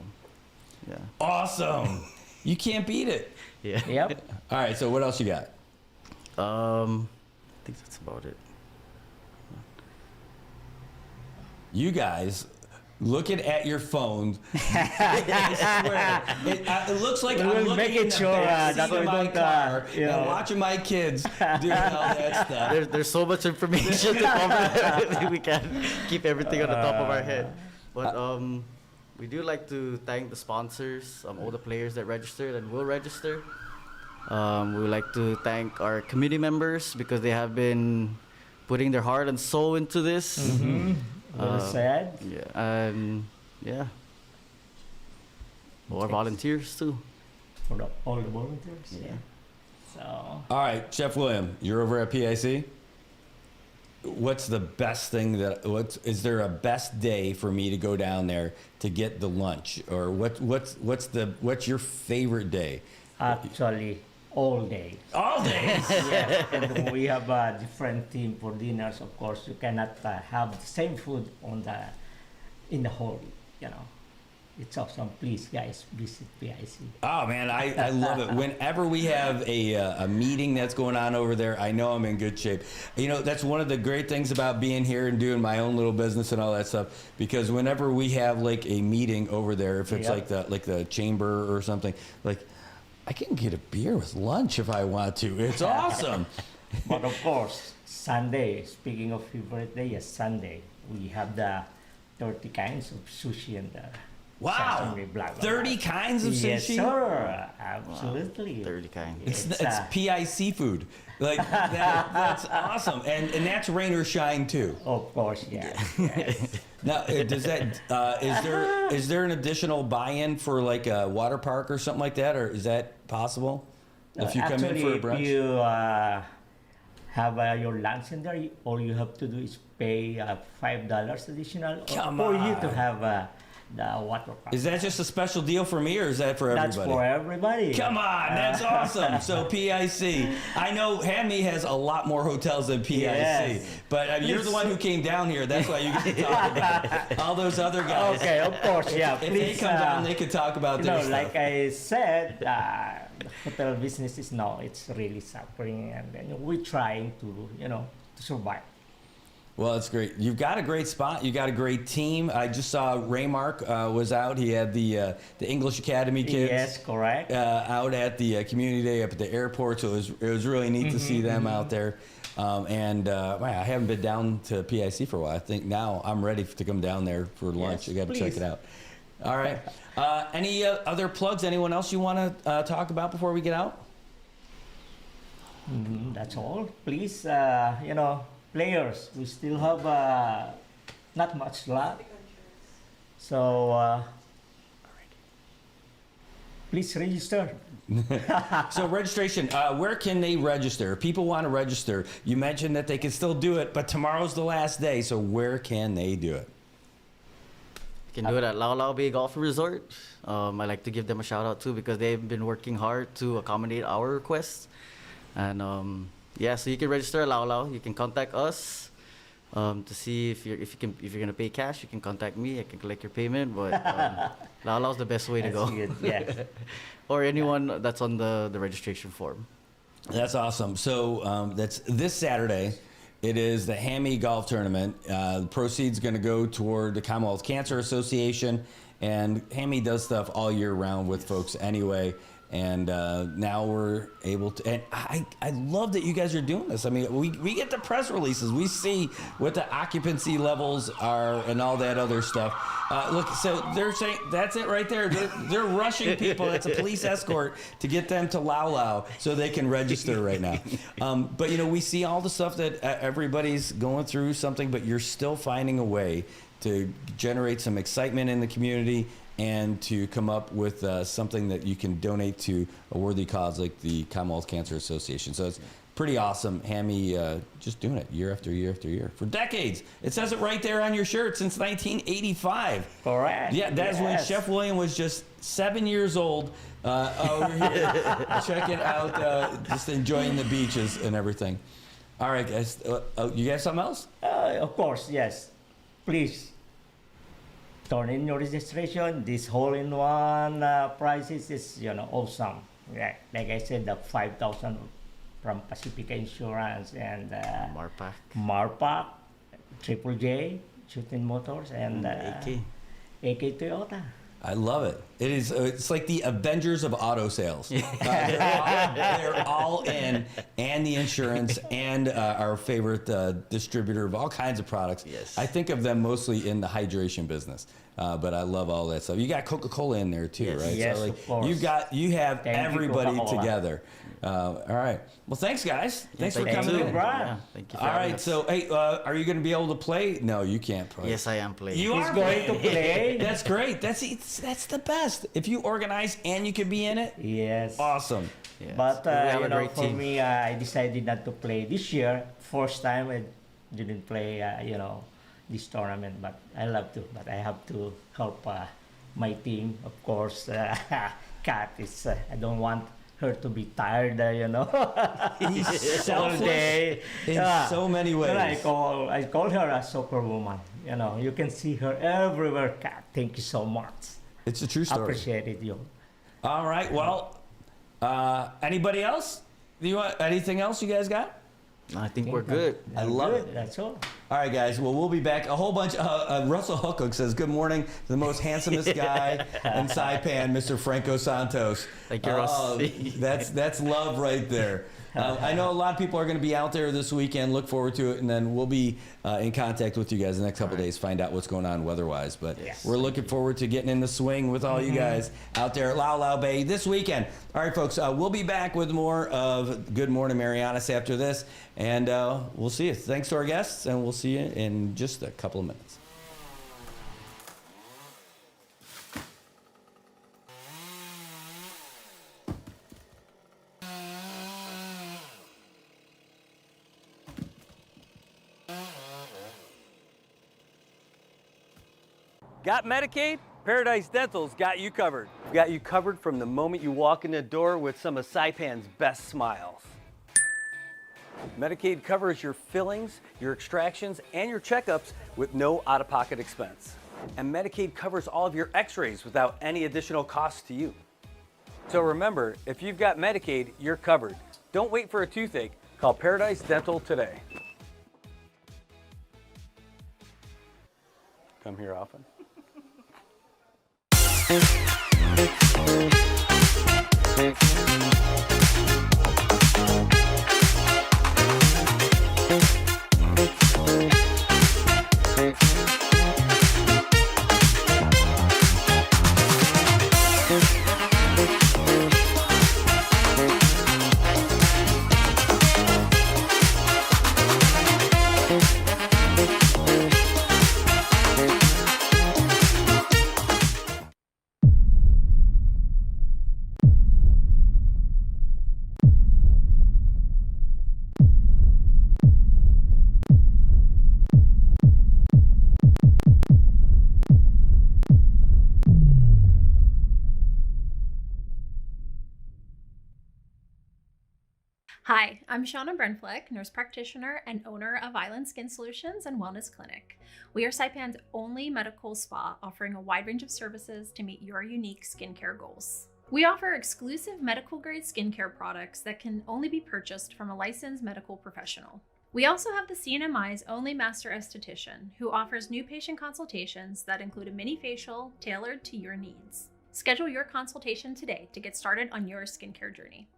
N: Yeah.
C: Awesome. You can't beat it.
N: Yeah.
O: Yep.
C: All right. So what else you got?
N: I think that's about it.
C: You guys looking at your phones. I swear. It looks like I'm looking in the back seat of my car and watching my kids doing all that stuff.
N: There's so much information to cover. We can't keep everything on the top of our head. But we do like to thank the sponsors, all the players that registered and will register. We would like to thank our community members because they have been putting their heart and soul into this.
O: Well said.
N: Yeah, and our volunteers too.
O: For all the volunteers. Yeah. So.
C: All right, Chef William, you're over at PIC. What's the best thing is there a best day for me to go down there to get the lunch, or what's your favorite day?
O: Actually, all days.
C: All days.
O: Yeah, and we have a different team for dinners. Of course, you cannot have the same food in the whole. It's awesome. Please, guys, visit PIC.
C: Oh man, I love it. Whenever we have a meeting that's going on over there, I know I'm in good shape. That's one of the great things about being here and doing my own little business and all that stuff. Because whenever we have like a meeting over there, if it's like the chamber or something, like I can get a beer with lunch if I want to. It's awesome.
O: But of course, Sunday. Speaking of favorite day, yes, Sunday we have the 30 kinds of sushi and the.
C: Wow! 30 kinds of sushi?
O: Yes, sir. Absolutely.
N: Wow. 30 kinds.
C: It's PI seafood. Like that's awesome, and that's rain or shine too.
O: Of course, yeah. Yes.
C: Now, does that is there an additional buy-in for like a water park or something like that, or is that possible? If you come in for a brunch,
O: if you have your lunch in there, all you have to do is pay $5 additional for you to have the watercraft.
C: Is that just a special deal for me, or is that for everybody?
O: That's for everybody.
C: Come on, that's awesome. So PIC. I know Hammy has a lot more hotels than PIC,
O: Yes.
C: but you're the one who came down here. That's why you get to talk about it. All those other guys.
O: Okay, of course, yeah.
C: If they
O: Please,
C: come down, they can talk about
O: you
C: their
O: know,
C: stuff.
O: like I said, the hotel business is now, it's really suffering, and then we're trying to, you know, to survive.
C: Well, that's great. You've got a great spot. You got a great team. I just saw Raymark was out. He had the English Academy kids.
O: Yes, correct.
C: Out at the community day up at the airport. So it was really neat to see them out there. Wow, I haven't been down to PIC for a while. I think now I'm ready to come down there for lunch.
O: Yes,
C: You got to check
O: please.
C: it out. All right. Any other plugs? Anyone else you want to talk about before we get out?
O: That's all. Please, you know, players, we still have not much luck. So please register.
C: So registration, where can they register? If people want to register, you mentioned that they can still do it, but tomorrow's the last day, so where can they do it?
N: You can do it at Lao Lao Bay Golf Resort. I like to give them a shout out too because they've been working hard to accommodate our requests. And yeah, so you can register at Lao Lao. You can contact us to see if you're gonna pay cash. You can contact me. I can collect your payment. But Lao Lao's the best way to go.
O: Good, yeah.
N: Or anyone that's on the registration form.
C: That's awesome. So that's this Saturday. It is the Hammy Golf Tournament. The proceeds going to go toward the Commonwealth Cancer Association. And Hammy does stuff all year round with folks anyway. And now we're able to, and I love that you guys are doing this. I mean, we get the press releases. We see what the occupancy levels are and all that other stuff. Look, so they're saying, that's it right there. They're rushing people. It's a police escort to get them to Lao Lao so they can register right now. But, you know, we see all the stuff that everybody's going through something, but you're still finding a way to generate some excitement in the community and to come up with something that you can donate to a worthy cause like the Commonwealth Cancer Association. So it's pretty awesome. Hammy just doing it year after year after year for decades. It says it right there on your shirt, since 1985.
O: Correct.
C: Yeah, that's when
O: Yes.
C: Chef William was just 7 years old over here checking out, just enjoying the beaches and everything. All right, guys. You got something else?
O: Of course, yes. Please turn in your registration. This hole-in-one prizes is, you know, awesome. Yeah, like I said, the 5,000 from Pacifica Insurance and Marpac, Triple J, Shooting Motors, and AK Toyota.
C: I love it. It is. It's like the Avengers of auto sales. They're all in, and the insurance, and our favorite distributor of all kinds of products.
N: Yes.
C: I think of them mostly in the hydration business, but I love all that stuff. You got Coca-Cola in there too, right?
O: Yes,
C: so,
O: of course.
C: You have
O: Thank you,
C: everybody
O: Coca-Cola.
C: together. All right. Well, thanks, guys. Thanks for
N: thank
C: coming
N: you.
C: in.
N: Yeah, thank you for
C: All
N: having
C: right.
N: us.
C: So, hey, are you going to be able to play? No, you can't play.
N: Yes, I am playing.
C: You
O: He's
C: are
O: going to play.
C: That's great. That's the best. If you organize and you can be in it,
O: Yes.
C: awesome.
N: Yes.
O: But
N: We have
O: you
N: a
O: know,
N: great
O: for
N: team.
O: me, I decided not to play this year. First time I didn't play, you know, this tournament. But I love to. But I have to help my team, of course. Kat is. I don't want her to be tired, you know.
C: He's
O: all
C: selfless
O: day.
C: in so many ways.
O: And I call her a superwoman. You know, you can see her everywhere. Kat, thank you so much.
C: It's a true story.
O: Appreciate you.
C: All right. Well, anybody else? Do you want anything else you guys got?
N: I think we're good.
C: I love
O: Good,
C: it.
O: that's all.
C: All right, guys. Well, we'll be back. A whole bunch. Russell Hookhook says, "Good morning, to the most handsomest guy in Saipan, Mr. Franco Santos."
N: Thank you, Russ.
C: That's love right there. I know a lot of people are going to be out there this weekend. Look forward to it, and then we'll be in contact with you guys the next couple days, find out what's going on weather-wise. But we're looking forward to getting in the swing with all you guys out there at Lao Lao Bay this weekend. All right, folks, we'll be back with more of Good Morning Marianas after this, and we'll see you. Thanks to our guests, and we'll see you in just a couple of minutes.
L: Got Medicaid? Paradise Dental's got you covered. Got you covered from the moment you walk in the door with some of Saipan's best smiles. Medicaid covers your fillings, your extractions, and your checkups with no out-of-pocket expense. And Medicaid covers all of your x-rays without any additional cost to you. So remember, if you've got Medicaid, you're covered. Don't wait for a toothache. Call Paradise Dental today. Come here often.
M: Hi, I'm Shauna Brenfleck, nurse practitioner and owner of Island Skin Solutions and Wellness Clinic. We are Saipan's only medical spa offering a wide range of services to meet your unique skincare goals. We offer exclusive medical grade skincare products that can only be purchased from a licensed medical professional. We also have the CNMI's only master esthetician who offers new patient consultations that include a mini facial tailored to your needs. Schedule your consultation today to get started on your skincare journey.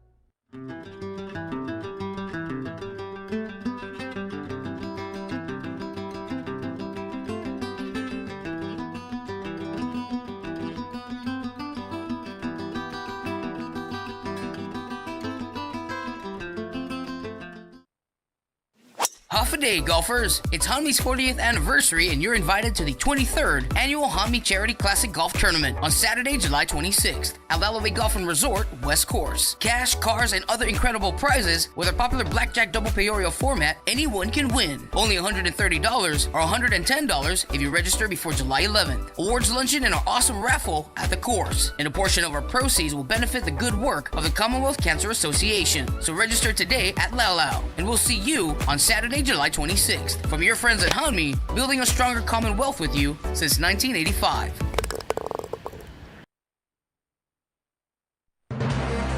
K: Half a day, golfers! It's Hanmi's 40th anniversary and you're invited to the 23rd annual Hanmi Charity Classic Golf Tournament on Saturday, July 26th at Lalaway Golf and Resort, West Course. Cash, cars, and other incredible prizes with our popular blackjack double payorio format, anyone can win. Only $130 or $110 if you register before July 11th. Awards luncheon and our awesome raffle at the course. And a portion of our proceeds will benefit the good work of the Commonwealth Cancer Association. So register today at Lalao, and we'll see you on Saturday, July 26th. From your friends at Hanmi, building a stronger Commonwealth with you since 1985.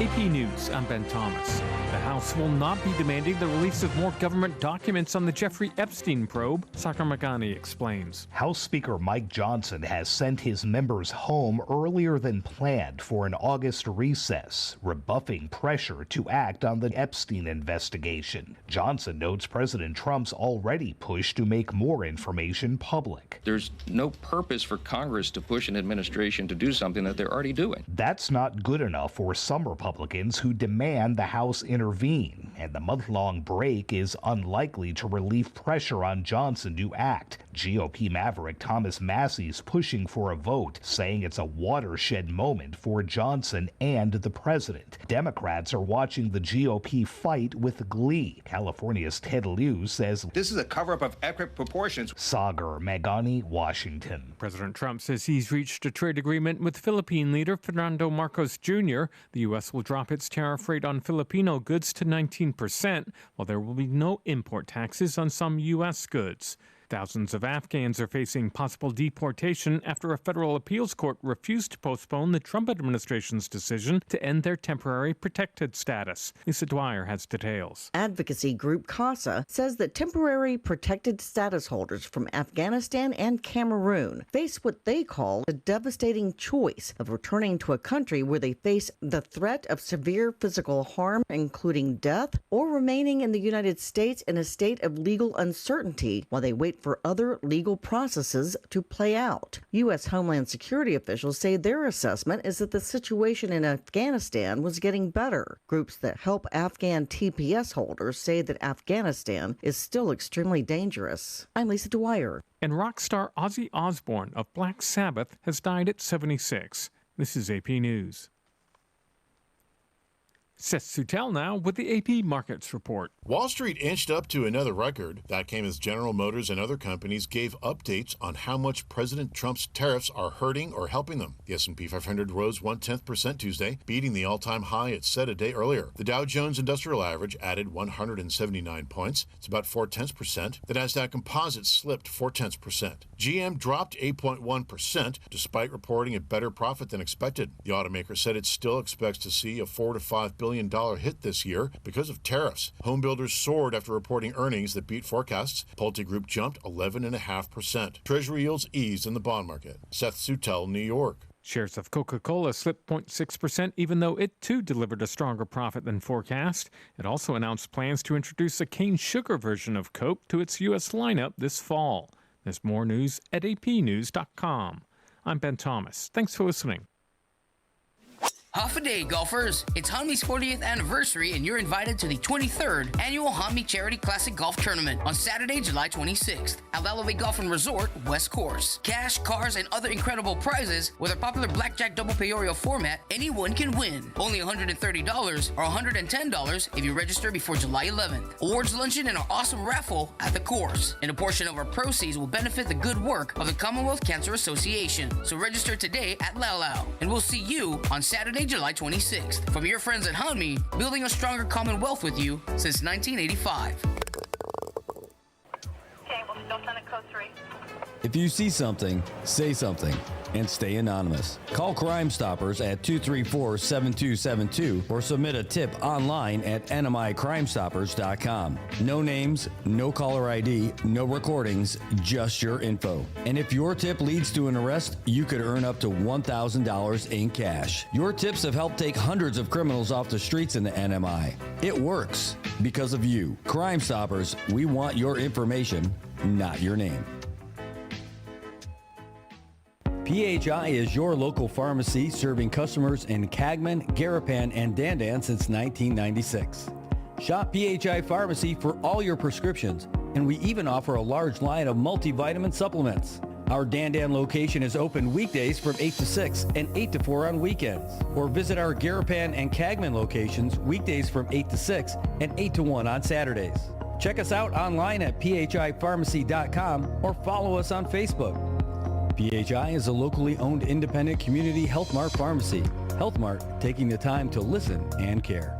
D: AP News, I'm Ben Thomas. The House will not be demanding the release of more government documents on the Jeffrey Epstein probe, Sagar Meghani explains.
H: House Speaker Mike Johnson has sent his members home earlier than planned for an August recess, rebuffing pressure to act on the Epstein investigation. Johnson notes President Trump's already pushed to make more information public.
E: There's no purpose for Congress to push an administration to do something that they're already doing.
H: That's not good enough for some Republicans who demand the House intervene, and the month-long break is unlikely to relieve pressure on Johnson to act. GOP maverick Thomas Massey's pushing for a vote, saying it's a watershed moment for Johnson and the president. Democrats are watching the GOP fight with glee. California's Ted Lieu says
F: this is a cover-up of epic proportions.
H: Sagar Meghani, Washington.
D: President Trump says he's reached a trade agreement with Philippine leader Fernando Marcos Jr. The U.S. will drop its tariff rate on Filipino goods to 19%, while there will be no import taxes on some U.S. goods. Thousands of Afghans are facing possible deportation after a federal appeals court refused to postpone the Trump administration's decision to end their temporary protected status. Lisa Dwyer has details.
P: Advocacy group CASA says that temporary protected status holders from Afghanistan and Cameroon face what they call a devastating choice of returning to a country where they face the threat of severe physical harm, including death, or remaining in the United States in a state of legal uncertainty while they wait for other legal processes to play out. U.S. Homeland Security officials say their assessment is that the situation in Afghanistan was getting better. Groups that help Afghan TPS holders say that Afghanistan is still extremely dangerous. I'm Lisa Dwyer.
D: And rock star Ozzy Osbourne of Black Sabbath has died at 76. This is AP News. Seth Sutel now with the AP Markets Report.
Q: Wall Street inched up to another record. That came as General Motors and other companies gave updates on how much President Trump's tariffs are hurting or helping them. The S&P 500 rose 0.1% Tuesday, beating the all-time high it set a day earlier. The Dow Jones Industrial Average added 179 points. It's about 0.4%. The Nasdaq Composite slipped 0.4%. GM dropped 8.1% despite reporting a better profit than expected. The automaker said it still expects to see a $4 to $5 billion hit this year because of tariffs. Home builders soared after reporting earnings that beat forecasts. Pulte Group jumped 11.5%. Treasury yields eased in the bond market. Seth Sutel, New York.
D: Shares of Coca-Cola slipped 0.6%, even though it too delivered a stronger profit than forecast. It also announced plans to introduce a cane sugar version of Coke to its U.S. lineup this fall. There's more news at apnews.com. I'm Ben Thomas. Thanks for listening.
K: Half a day, golfers. It's Hanmi's 40th anniversary, and you're invited to the 23rd annual Hanmi Charity Classic Golf Tournament on Saturday, July 26th at Lalaway Golf and Resort, West Course. Cash, cars, and other incredible prizes with our popular blackjack double payorio format. Anyone can win. Only $130 or $110 if you register before July 11th. Awards luncheon and our awesome raffle at the course. And a portion of our proceeds will benefit the good work of the Commonwealth Cancer Association. So register today at Lalao, and we'll see you on Saturday, July 26th. From your friends at Hanmi, building a stronger Commonwealth with you since 1985.
C: If you see something, say something, and stay anonymous. Call Crime Stoppers at 234-7272 or submit a tip online at nmicrimestoppers.com. No names, no caller ID, no recordings, just your info. And if your tip leads to an arrest, you could earn up to $1,000 in cash. Your tips have helped take hundreds of criminals off the streets in the NMI. It works because of you. Crime Stoppers, we want your information, not your name. PHI is your local pharmacy serving customers in Cagman, Garapan, and Dandan since 1996. Shop PHI Pharmacy for all your prescriptions, and we even offer a large line of multivitamin supplements. Our Dandan location is open weekdays from 8 to 6 and 8 to 4 on weekends. Or visit our Garapan and Cagman locations weekdays from 8 to 6 and 8 to 1 on Saturdays. Check us out online at phipharmacy.com or follow us on Facebook. PHI is a locally owned independent community Health Mart pharmacy. Health Mart, taking the time to listen and care.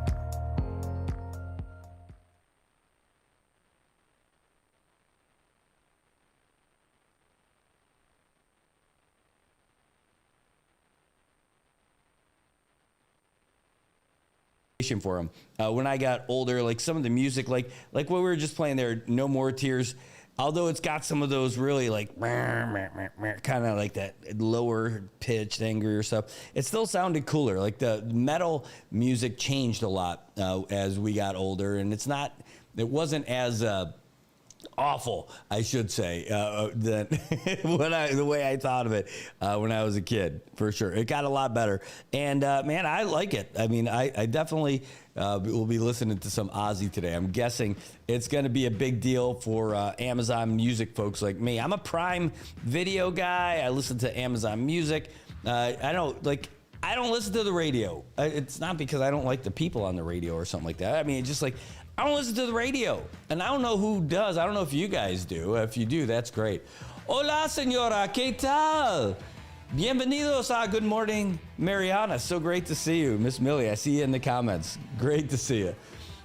C: For them. When I got older, like some of the music, like what we were just playing there, No More Tears, although it's got some of those really like kind of like that lower pitched, angrier stuff, it still sounded cooler. Like the metal music changed a lot as we got older, and it wasn't as awful, I should say, than the way I thought of it when I was a kid, for sure. It got a lot better. And, man, I like it. I mean, I definitely will be listening to some Ozzy today. I'm guessing it's going to be a big deal for Amazon Music folks like me. I'm a Prime Video guy. I listen to Amazon Music. I don't listen to the radio. It's not because I don't like the people on the radio or something like that. I mean, it's just like, I don't listen to the radio, and I don't know who does. I don't know if you guys do. If you do, that's great. Hola, señora, ¿qué tal? Bienvenidos a Good Morning, Marianas. So great to see you, Miss Millie. I see you in the comments. Great to see you.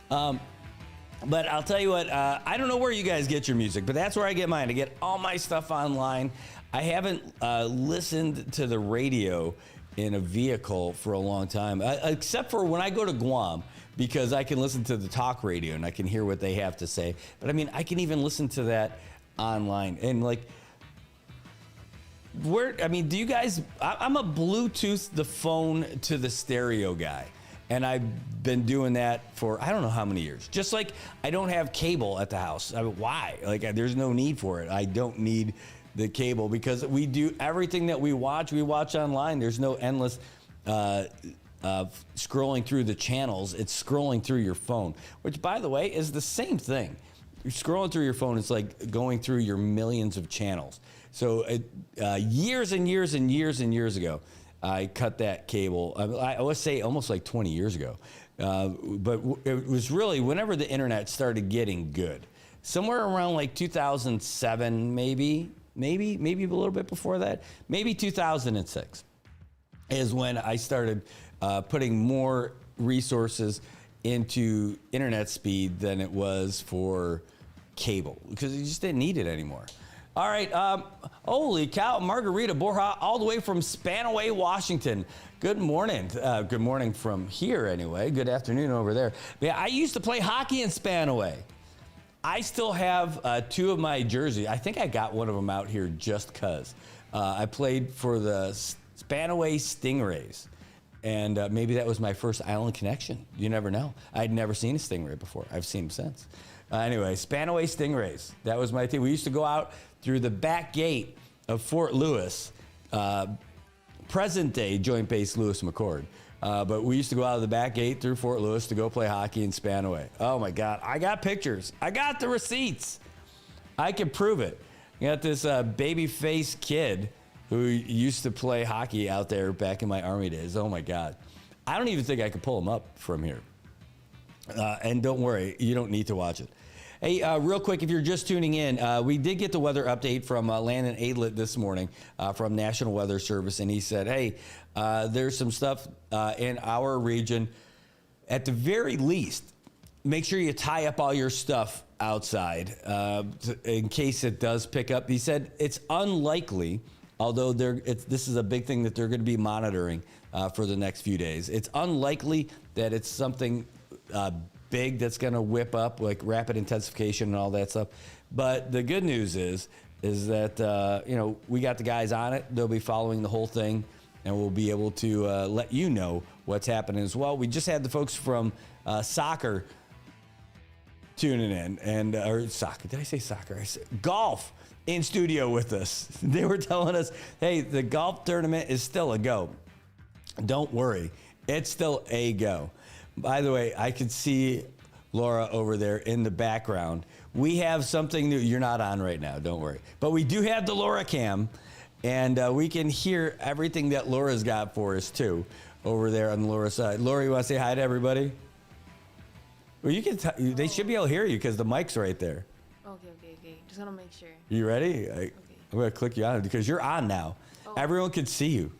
C: But I'll tell you what, I don't know where you guys get your music, but that's where I get mine. I get all my stuff online. I haven't listened to the radio in a vehicle for a long time, except for when I go to Guam, because I can listen to the talk radio and I can hear what they have to say. But I mean, I can even listen to that online. And like, do you guys, I'm a Bluetooth the phone to the stereo guy. And I've been doing that for, I don't know how many years. Just like I don't have cable at the house. I mean, why? Like, there's no need for it. I don't need the cable because we do everything that we watch online. There's no endless scrolling through the channels. It's scrolling through your phone, which, by the way, is the same thing. You're scrolling through your phone. It's like going through your millions of channels. So years and years and years and years ago, I cut that cable. I would say almost like 20 years ago. But it was really whenever the internet started getting good, somewhere around like 2007, maybe a little bit before that, maybe 2006 is when I started putting more resources into internet speed than it was for cable, because you just didn't need it anymore. All right, holy cow, Margarita Borja, all the way from Spanaway, Washington. Good morning. Good morning from here, anyway. Good afternoon over there. Yeah, I used to play hockey in Spanaway. I still have 2 of my jerseys. I think I got one of them out here just because. I played for the Spanaway Stingrays. And maybe that was my first island connection. You never know. I'd never seen a stingray before. I've seen them since. Anyway, Spanaway Stingrays. That was my team. We used to go out through the back gate of Fort Lewis, present day Joint Base Lewis McChord. But we used to go out of the back gate through Fort Lewis to go play hockey in Spanaway. Oh my God, I got pictures. I got the receipts. I can prove it. You got this baby-faced kid who used to play hockey out there back in my Army days. Oh my God. I don't even think I could pull him up from here. And don't worry, you don't need to watch it. Hey, real quick, if you're just tuning in, we did get the weather update from Landon Adlet this morning from National Weather Service, and he said, hey, there's some stuff in our region. At the very least, make sure you tie up all your stuff outside in case it does pick up. He said it's unlikely, although this is a big thing that they're going to be monitoring for the next few days. It's unlikely that it's something big that's going to whip up, like rapid intensification and all that stuff. But the good news is that we got the guys on it. They'll be following the whole thing, and we'll be able to let you know what's happening as well. We just had the folks from soccer tuning in, and or soccer. Did I say soccer? I said golf in studio with us. They were telling us, hey, the golf tournament is still a go. Don't worry, it's still a go. By the way, I can see Laura over there in the background. We have something new. You're not on right now, don't worry. But we do have the Laura cam, and we can hear everything that Laura's got for us, too, over there on Laura's side. Laura, you want to say hi to everybody? Well, you can. They should be able to hear you because the mic's right there.
R: Okay. Just want to make sure.
C: You ready? I'm going to click you on because you're on now. Oh. Everyone can see you.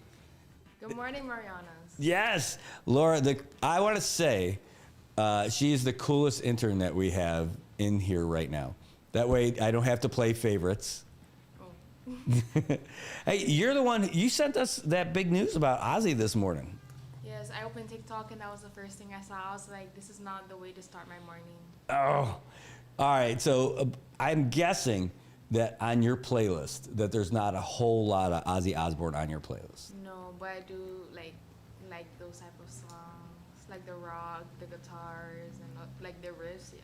R: Good morning, Marianas.
C: Yes, Laura, I want to say she is the coolest intern that we have in here right now. That way I don't have to play favorites. Oh. Hey, you're the one, you sent us that big news about Ozzy this morning.
R: Yes, I opened TikTok and that was the first thing I saw. I was like, this is not the way to start my morning.
C: Oh, all right. So I'm guessing that on your playlist that there's not a whole lot of Ozzy Osbourne on your playlist.
R: No, but I do like those type of songs, like the rock, the guitars, and like the riffs. Yeah.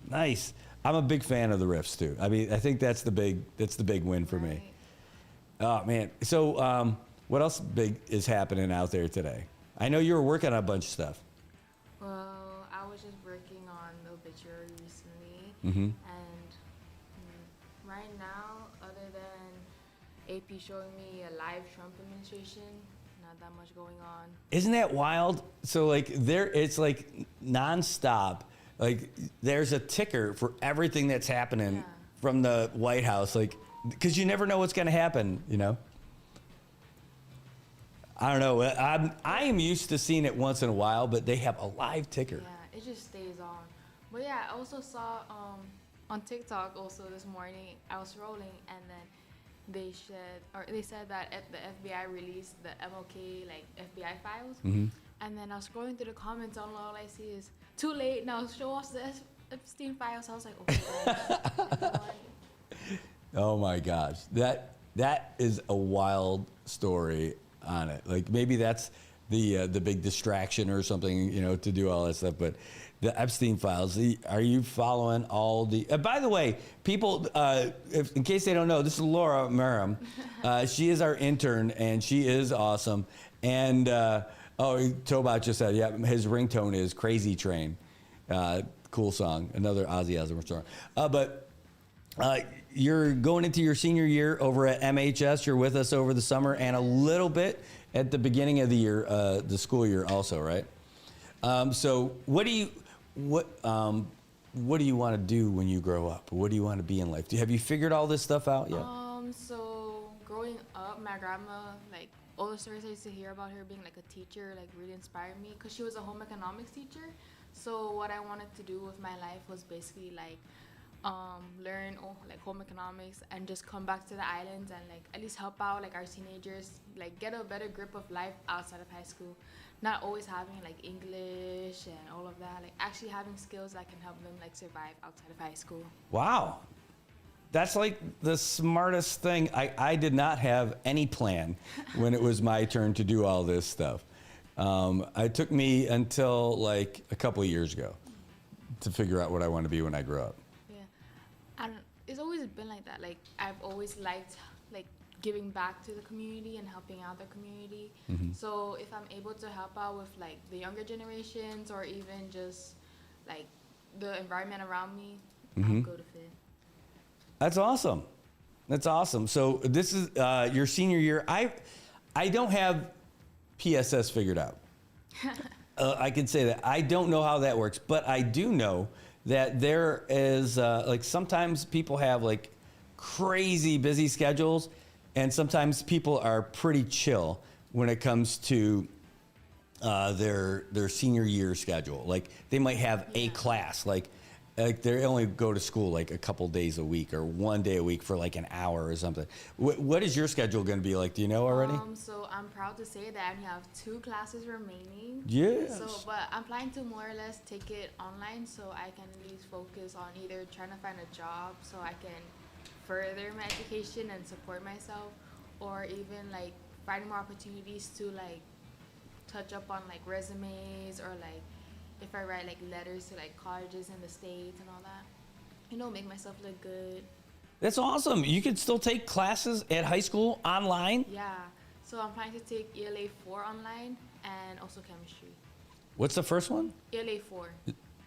C: Nice. I'm a big fan of the riffs too. I mean, I think that's the big win for me. Oh man. So what else big is happening out there today? I know you were working on a bunch of stuff.
R: Well, I was just working on the obituary recently,
C: Mm-hmm.
R: and right now, other than AP showing me a live Trump administration, not that much going on.
C: Isn't that wild? So like it's like nonstop. Like there's a ticker for everything that's happening from the White House. Like, because you never know what's going to happen, you know? I don't know. I am used to seeing it once in a while, but they have a live ticker.
R: Yeah, it just stays on. But yeah, I also saw on TikTok also this morning, I was rolling, and then they said that the FBI released the MLK like FBI files,
C: Mm-hmm.
R: and then I was scrolling through the comments, and all I see is too late now. Show us the Epstein files. I was like, okay.
C: Oh my gosh, that is a wild story on it. Like maybe that's the big distraction or something, you know, to do all that stuff. But the Epstein files. Are you following all the? By the way, people, in case they don't know, this is Laura Merriam. She is our intern, and she is awesome. And Tobot just said, yeah, his ringtone is "Crazy Train." Cool song, another Ozzy Osbourne song. But you're going into your senior year over at MHS. You're with us over the summer and a little bit at the beginning of the year, the school year also, right? So what do you want to do when you grow up? What do you want to be in life? Have you figured all this stuff out yet?
R: So growing up, my grandma, like, all the stories I used to hear about her being like a teacher, like, really inspired me because she was a home economics teacher. So what I wanted to do with my life was basically like learn like home economics and just come back to the islands and like at least help out like our teenagers, like get a better grip of life outside of high school. Not always having like English and all of that, like actually having skills that can help them like survive outside of high school.
C: Wow. That's like the smartest thing. I did not have any plan when it was my turn to do all this stuff. It took me until like a couple of years ago to figure out what I want to be when I grow up.
R: It's always been like that. Like I've always liked like giving back to the community and helping out the community.
C: Mm-hmm.
R: So if I'm able to help out with like the younger generations or even just like the environment around me, I'll go to fit.
C: That's awesome. That's awesome. So this is your senior year. I don't have PSS figured out. I can say that. I don't know how that works, but I do know that there is like sometimes people have like crazy busy schedules, and sometimes people are pretty chill when it comes to their senior year schedule. Like they might have a class, like they only go to school like a couple days a week or one day a week for like an hour or something. What is your schedule going to be like? Do you know already?
R: So I'm proud to say that I only have 2 classes remaining.
C: Yes.
R: So, but I'm planning to more or less take it online so I can at least focus on either trying to find a job so I can further my education and support myself, or even like finding more opportunities to like touch up on like resumes, or like if I write like letters to like colleges in the States and all that, you know, make myself look good.
C: That's awesome. You can still take classes at high school online?
R: Yeah. So I'm planning to take ELA 4 online and also chemistry.
C: What's the first one?
R: ELA 4.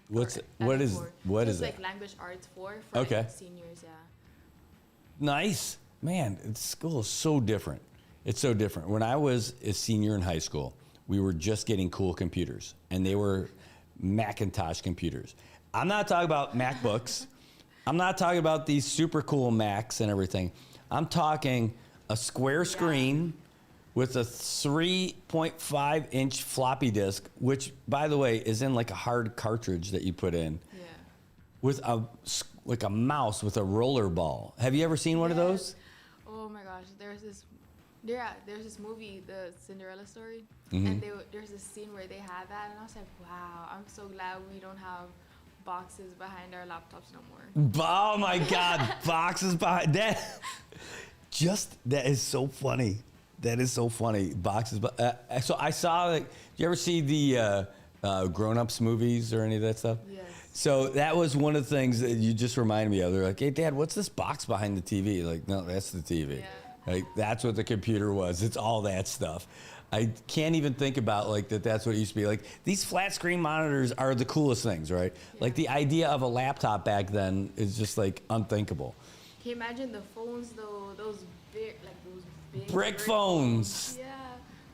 C: What is
R: It's
C: that?
R: like language arts 4 for
C: Okay.
R: like seniors, yeah.
C: Nice. Man, school is so different. It's so different. When I was a senior in high school, we were just getting cool computers, and they were Macintosh computers. I'm not talking about MacBooks. I'm not talking about these super cool Macs and everything. I'm talking a square screen with a 3.5 inch floppy disk, which, by the way, is in like a hard cartridge that you put in, with a mouse with a roller ball. Have you ever seen one of those?
R: Oh my gosh, there's this movie, The Cinderella Story,
C: Mhm.
R: and there's this scene where they had that, and I was like, wow, I'm so glad we don't have boxes behind our laptops no more.
C: Oh my God, boxes behind that. That is so funny. That is so funny. Boxes. So I saw, like, you ever see the Grown Ups movies or any of that stuff?
R: Yes.
C: So that was one of the things that you just reminded me of. They're like, hey, Dad, what's this box behind the TV? Like, no, that's the TV.
R: Yeah.
C: Like, that's what the computer was. It's all that stuff. I can't even think about like that's what it used to be. Like, these flat screen monitors are the coolest things, right? Yeah. Like the idea of a laptop back then is just like unthinkable.
R: Can you imagine the phones though? Those big
C: brick phones.
R: Yeah,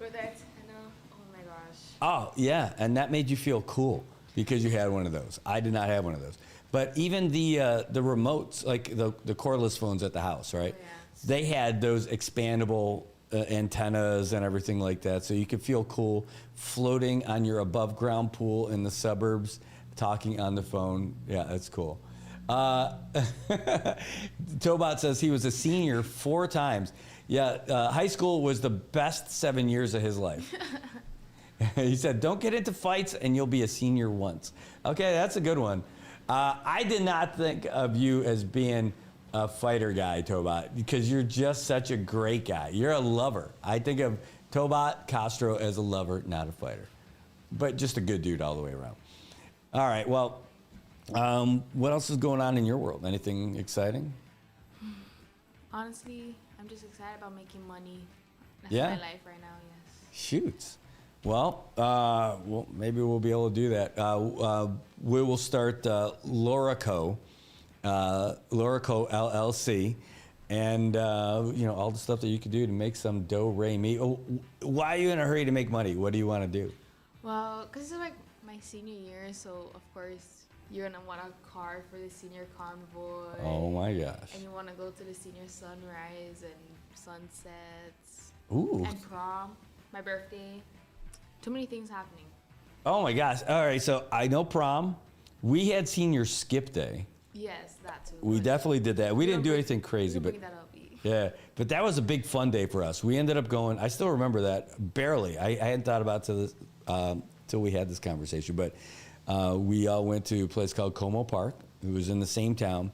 R: with that antenna. Oh my gosh.
C: Oh yeah, and that made you feel cool because you had one of those. I did not have one of those. But even the remotes, like the cordless phones at the house, right? Oh, yeah. They had those expandable antennas and everything like that, so you could feel cool floating on your above ground pool in the suburbs, talking on the phone. Yeah, that's cool. Tobot says he was a senior 4 times. Yeah, high school was the best 7 years of his life. He said, don't get into fights and you'll be a senior once. Okay, that's a good one. I did not think of you as being a fighter guy, Tobot, because you're just such a great guy. You're a lover. I think of Tobot Castro as a lover, not a fighter. But just a good dude all the way around. All right, well, what else is going on in your world? Anything exciting?
R: Honestly, I'm just excited about making money. That's
C: Yeah?
R: my life right now, yes.
C: Shoots. Well, maybe we'll be able to do that. We will start Lorico LLC, and all the stuff that you could do to make some dough, re mi. Oh, why are you in a hurry to make money? What do you want to do?
R: Well, because it's like my senior year, so of course you're gonna want a car for the senior convoy.
C: Oh my gosh.
R: And you want to go to the senior sunrise and sunsets.
C: Ooh.
R: And prom, my birthday. Too many things happening.
C: Oh my gosh. All right, so I know prom. We had senior skip day.
R: Yes, that too.
C: We definitely did that. We didn't do anything crazy, but
R: Bring that up, E.
C: yeah, but that was a big fun day for us. We ended up going. I still remember that barely. I hadn't thought about till we had this conversation, but we all went to a place called Como Park. It was in the same town,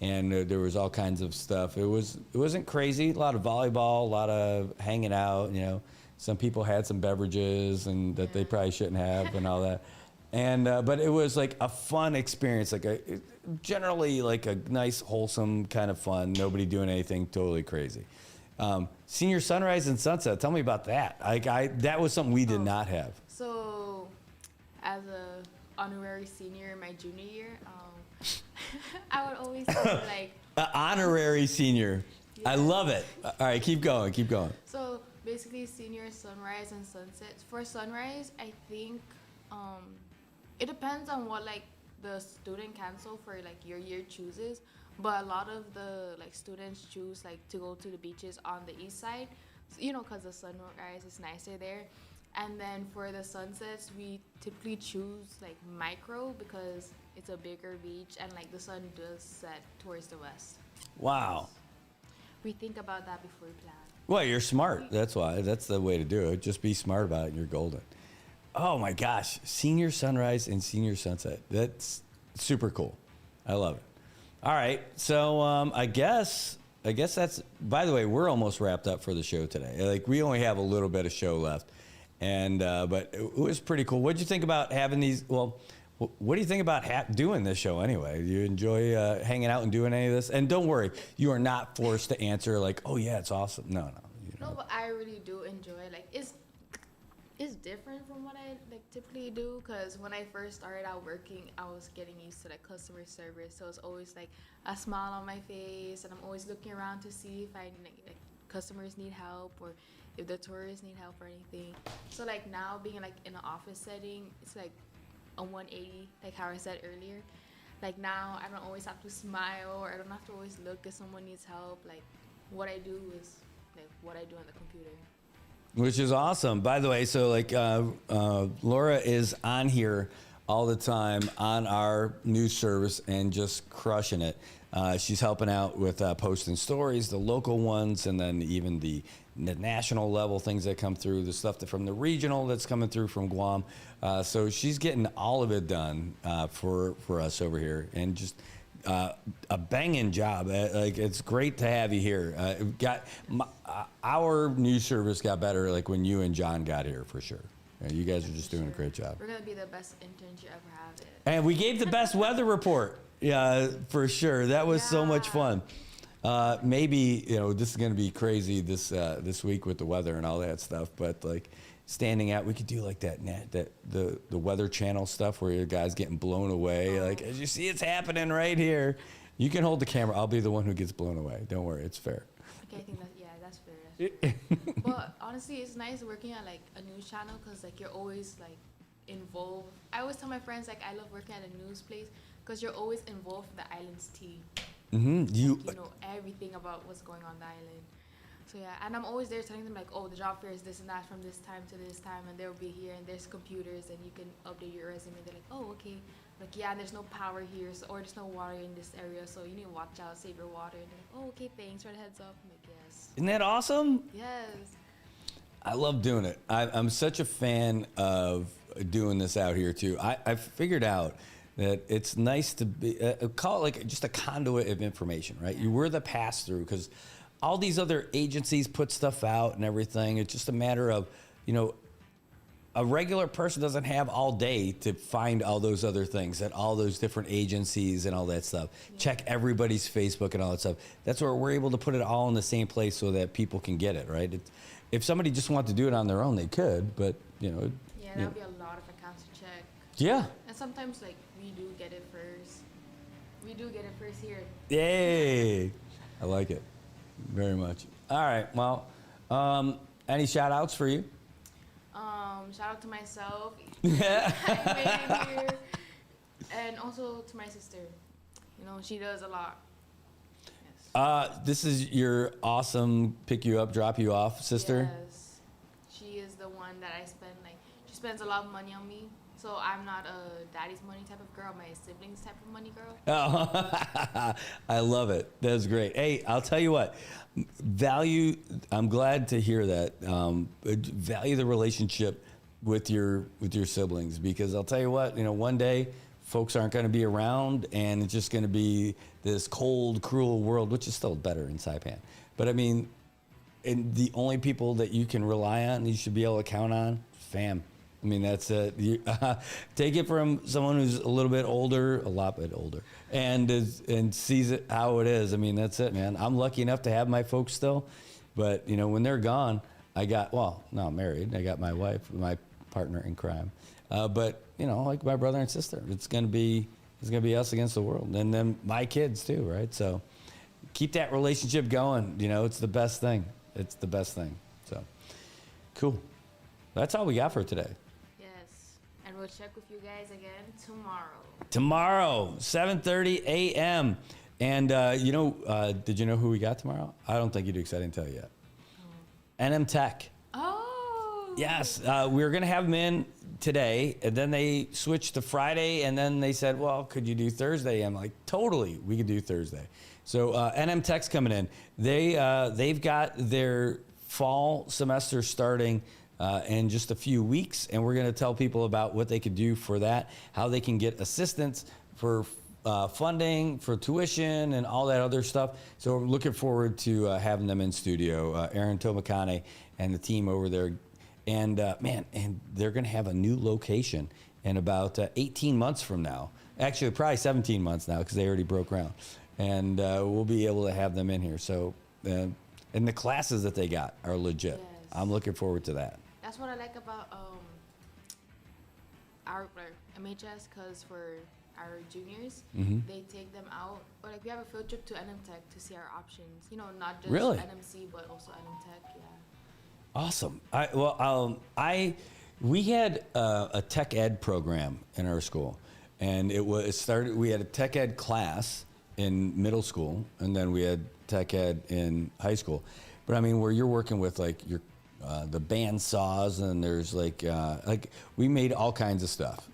C: and there was all kinds of stuff. It wasn't crazy. A lot of volleyball, a lot of hanging out. You know, some people had some beverages and that they probably shouldn't have, and all that. And but it was like a fun experience, like generally like a nice, wholesome kind of fun. Nobody doing anything totally crazy. Senior sunrise and sunset. Tell me about that. That was something we did not have.
R: So, as a honorary senior in my junior year, I would always say like.
C: Honorary senior. Yeah. I love it. All right, keep going. Keep going.
R: So basically, senior sunrise and sunset. For sunrise, I think. It depends on what like the student council for like your year chooses, but a lot of the like students choose like to go to the beaches on the east side, you know, because the sunrise is nicer there. And then for the sunsets, we typically choose like micro because it's a bigger beach and like the sun does set towards the west.
C: Wow.
R: We think about that before we plan.
C: Well, you're smart. That's why. That's the way to do it. Just be smart about it and you're golden. Oh my gosh, senior sunrise and senior sunset. That's super cool. I love it. All right, so I guess that's, by the way, we're almost wrapped up for the show today. Like we only have a little bit of show left. And but it was pretty cool. What did you think about having these, well, what do you think about doing this show anyway? Do you enjoy hanging out and doing any of this? And don't worry, you are not forced to answer like, oh yeah, it's awesome. No.
R: No, but I really do enjoy, like, it's different from what I like typically do, because when I first started out working, I was getting used to like customer service, so it's always like a smile on my face, and I'm always looking around to see if like customers need help or if the tourists need help or anything. So like now being like in an office setting, it's like a 180, like how I said earlier. Like now I don't always have to smile, or I don't have to always look if someone needs help. Like what I do is like what I do on the computer.
C: Which is awesome. By the way, so like Laura is on here all the time on our news service and just crushing it. She's helping out with posting stories, the local ones, and then even the national level things that come through, the stuff from the regional that's coming through from Guam. So she's getting all of it done for us over here, and just a banging job. Like it's great to have you here. Our news service got better like when you and John got here for sure. You guys are just doing a great job.
R: We're gonna be the best interns you ever have.
C: And we gave the best weather report. Yeah, for sure. That was so much fun. Maybe this is gonna be crazy this week with the weather and all that stuff. But like standing out, we could do like the Weather Channel stuff where your guy's getting blown away. Like as you see, it's happening right here. You can hold the camera. I'll be the one who gets blown away. Don't worry, it's fair.
R: Okay, I think that's fair. But honestly, it's nice working at like a news channel because like you're always like involved. I always tell my friends like I love working at a news place because you're always involved with the island's tea.
C: Mm-hmm.
R: You know everything about what's going on the island. So yeah, and I'm always there telling them like, oh, the job fair is this and that from this time to this time, and they'll be here, and there's computers, and you can update your resume. They're like, oh, okay. Like, yeah, there's no power here, or there's no water in this area, so you need to watch out, save your water. And they're like, oh, okay, thanks for the heads up. I'm like, yes.
C: Isn't that awesome?
R: Yes.
C: I love doing it. I'm such a fan of doing this out here too. I figured out that it's nice to be call it like just a conduit of information, right? You were the pass through because all these other agencies put stuff out and everything. It's just a matter of, a regular person doesn't have all day to find all those other things at all those different agencies and all that stuff. Yeah. Check everybody's Facebook and all that stuff. That's where we're able to put it all in the same place so that people can get it, right? If somebody just wanted to do it on their own, they could, but,
R: Yeah, that would be a lot of accounts to check.
C: Yeah.
R: And sometimes, like, we do get it first. We do get it first here.
C: Yay! I like it very much. All right, well, any shout outs for you?
R: Shout out to myself. I made it here. And also to my sister. You know, she does a lot.
C: This is your awesome pick you up, drop you off sister?
R: Yes. She is the one that I spend, like, she spends a lot of money on me. So I'm not a daddy's money type of girl, my siblings type of money girl.
C: Oh, I love it. That's great. Hey, I'll tell you what, I'm glad to hear that. Value the relationship with your siblings, because I'll tell you what, one day folks aren't going to be around and it's just going to be this cold, cruel world, which is still better in Saipan. But I mean, and the only people that you can rely on, you should be able to count on, fam. I mean, that's it. Take it from someone who's a lot bit older, and sees it how it is. I mean, that's it, man. I'm lucky enough to have my folks still, but when they're gone, I'm married. I got my wife, my partner in crime. But like my brother and sister, it's gonna be us against the world, and then my kids too, right? So keep that relationship going. It's the best thing. It's the best thing. So cool. That's all we got for today.
R: And we'll check with you guys again tomorrow.
C: Tomorrow, 7:30 a.m. And did you know who we got tomorrow? I don't think you do, because I didn't tell you yet. NM Tech.
R: Oh.
C: Yes, we were going to have them in today, and then they switched to Friday, and then they said, well, could you do Thursday? I'm like, totally, we could do Thursday. So NM Tech's coming in. They've got their fall semester starting in just a few weeks, and we're going to tell people about what they could do for that, how they can get assistance for funding, for tuition, and all that other stuff. So we're looking forward to having them in studio, Aaron Tomakane and the team over there. And and they're going to have a new location in about 18 months from now. Actually, probably 17 months now, because they already broke ground. And we'll be able to have them in here. So, and the classes that they got are legit.
R: Yes.
C: I'm looking forward to that.
R: That's what I like about our MHS, because for our juniors, they take them out, or like we have a field trip to NM Tech to see our options. Not just
C: Really?
R: NMC, but also NM Tech. Yeah.
C: Awesome. We had a tech ed program in our school, and it started. We had a tech ed class in middle school, and then we had tech ed in high school. But I mean, where you're working with like your the band saws, and there's like we made all kinds of stuff.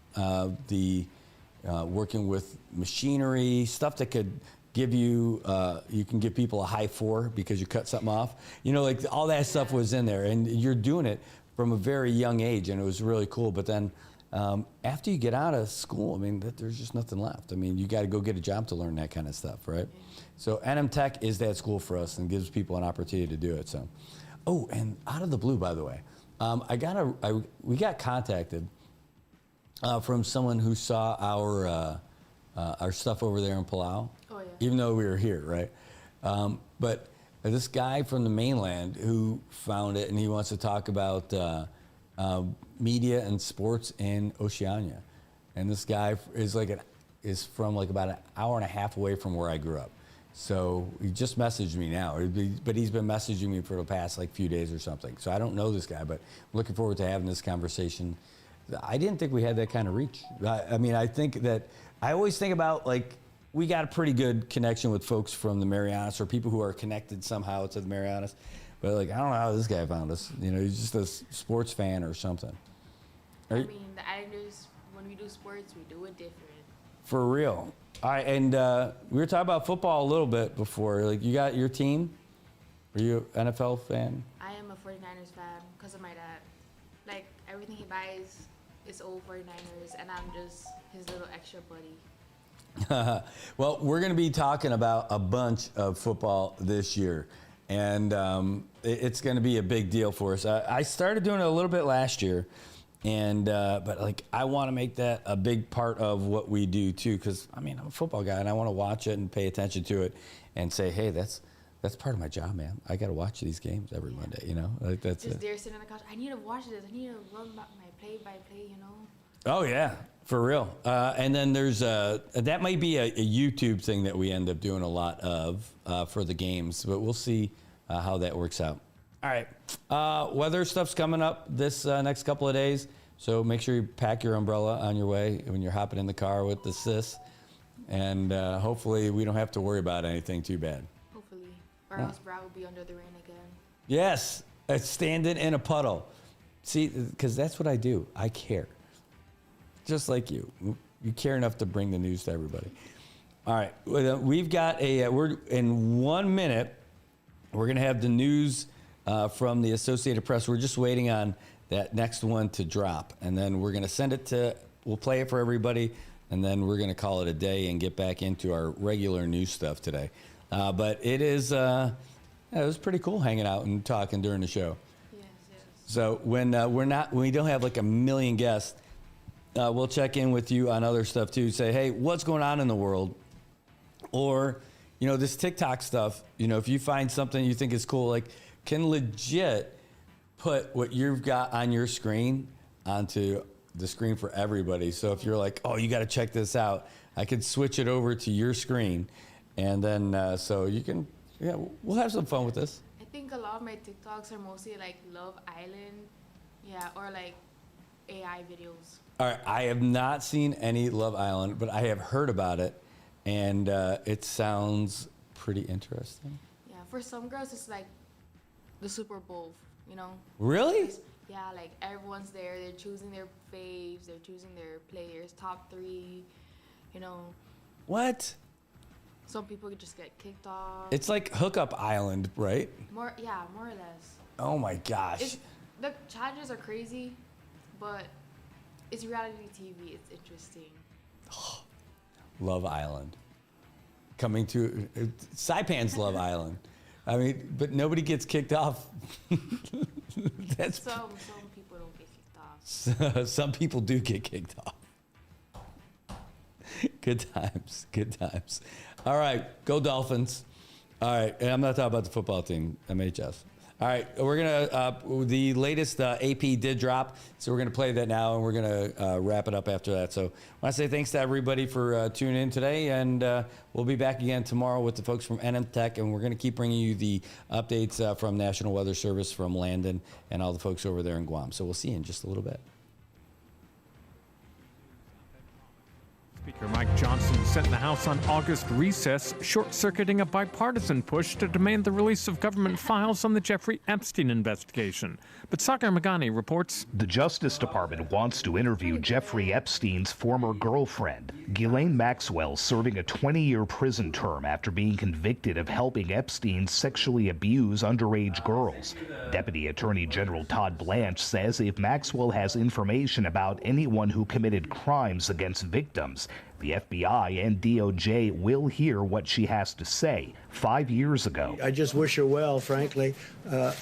C: Working with machinery, stuff that could give you can give people a high 4 because you cut something off. Like all that stuff was in there, and you're doing it from a very young age, and it was really cool. But then after you get out of school, I mean, there's just nothing left. I mean, you got to go get a job to learn that kind of stuff, right? So NM Tech is that school for us and gives people an opportunity to do it. So. Oh, and out of the blue, by the way, we got contacted from someone who saw our stuff over there in Palau.
R: Oh, yeah.
C: Even though we were here, right? But this guy from the mainland who found it, and he wants to talk about media and sports in Oceania. And this guy is from about an hour and a half away from where I grew up. So he just messaged me now, but he's been messaging me for the past few days or something. So I don't know this guy, but I'm looking forward to having this conversation. I didn't think we had that kind of reach. I mean, I think that I always think about we got a pretty good connection with folks from the Marianas, or people who are connected somehow to the Marianas. But I don't know how this guy found us. He's just a sports fan or something.
R: I mean, the Islanders, when we do sports, we do it different.
C: For real. All right, and we were talking about football a little bit before. You got your team? Are you an NFL fan?
R: I am a 49ers fan because of my dad. Everything he buys is old 49ers, and I'm just his little extra buddy.
C: Well, we're going to be talking about a bunch of football this year, and it's going to be a big deal for us. I started doing it a little bit last year. And but I want to make that a big part of what we do too, because I'm a football guy and I want to watch it and pay attention to it and say, hey, that's part of my job, man. I got to watch these games every Monday, that's
R: just
C: it.
R: there sitting on the couch. I need to watch this. I need to run my play-by-play,
C: Oh yeah, for real. And then there's that might be a YouTube thing that we end up doing a lot of for the games, but we'll see how that works out. All right. Weather stuff's coming up this next couple of days, so make sure you pack your umbrella on your way when you're hopping in the car with the sis, and hopefully we don't have to worry about anything too bad.
R: Hopefully. Or else Brad will be under the rain again.
C: Yes, standing in a puddle. See, because that's what I do. I care. Just like you. You care enough to bring the news to everybody. All right. We've got we're in 1 minute, we're going to have the news from the Associated Press. We're just waiting on that next one to drop. And then we're going to send it we'll play it for everybody. And then we're going to call it a day and get back into our regular news stuff today. But it is, it was pretty cool hanging out and talking during the show.
R: Yes, yes.
C: So when we don't have like a million guests, we'll check in with you on other stuff too. Say, hey, what's going on in the world? Or, this TikTok stuff, if you find something you think is cool, like can legit put what you've got on your screen onto the screen for everybody. So if you're like, oh, you got to check this out, I could switch it over to your screen. And then, so you can, we'll have some fun with this.
R: I think a lot of my TikToks are mostly like Love Island, or like AI videos.
C: All right, I have not seen any Love Island, but I have heard about it, and it sounds pretty interesting.
R: Yeah, for some girls, it's like the Super Bowl,
C: Really?
R: Yeah, like everyone's there. They're choosing their faves. They're choosing their players, top 3,
C: What?
R: Some people just get kicked off.
C: It's like Hookup Island, right?
R: More or less.
C: Oh my gosh.
R: The challenges are crazy, but it's reality TV. It's interesting.
C: Love Island. Coming to Saipan's Love Island. I mean, but nobody gets kicked off. That's
R: some people don't get kicked off.
C: Some people do get kicked off. Good times, good times. All right, go Dolphins. All right, and I'm not talking about the football team, MHS. All right, we're gonna the latest AP did drop, so we're gonna play that now, and we're gonna wrap it up after that. So I want to say thanks to everybody for tuning in today, and we'll be back again tomorrow with the folks from NM Tech, and we're gonna keep bringing you the updates from National Weather Service, from Landon, and all the folks over there in Guam. So we'll see you in just a little bit.
D: Speaker Mike Johnson sent the House on August recess, short-circuiting a bipartisan push to demand the release of government files on the Jeffrey Epstein investigation. But Sagar Magani reports
H: the Justice Department wants to interview Jeffrey Epstein's former girlfriend. Ghislaine Maxwell serving a 20-year prison term after being convicted of helping Epstein sexually abuse underage girls. Deputy Attorney General Todd Blanche says if Maxwell has information about anyone who committed crimes against victims, the FBI and DOJ will hear what she has to say. 5 years ago,
S: I just wish her well, frankly.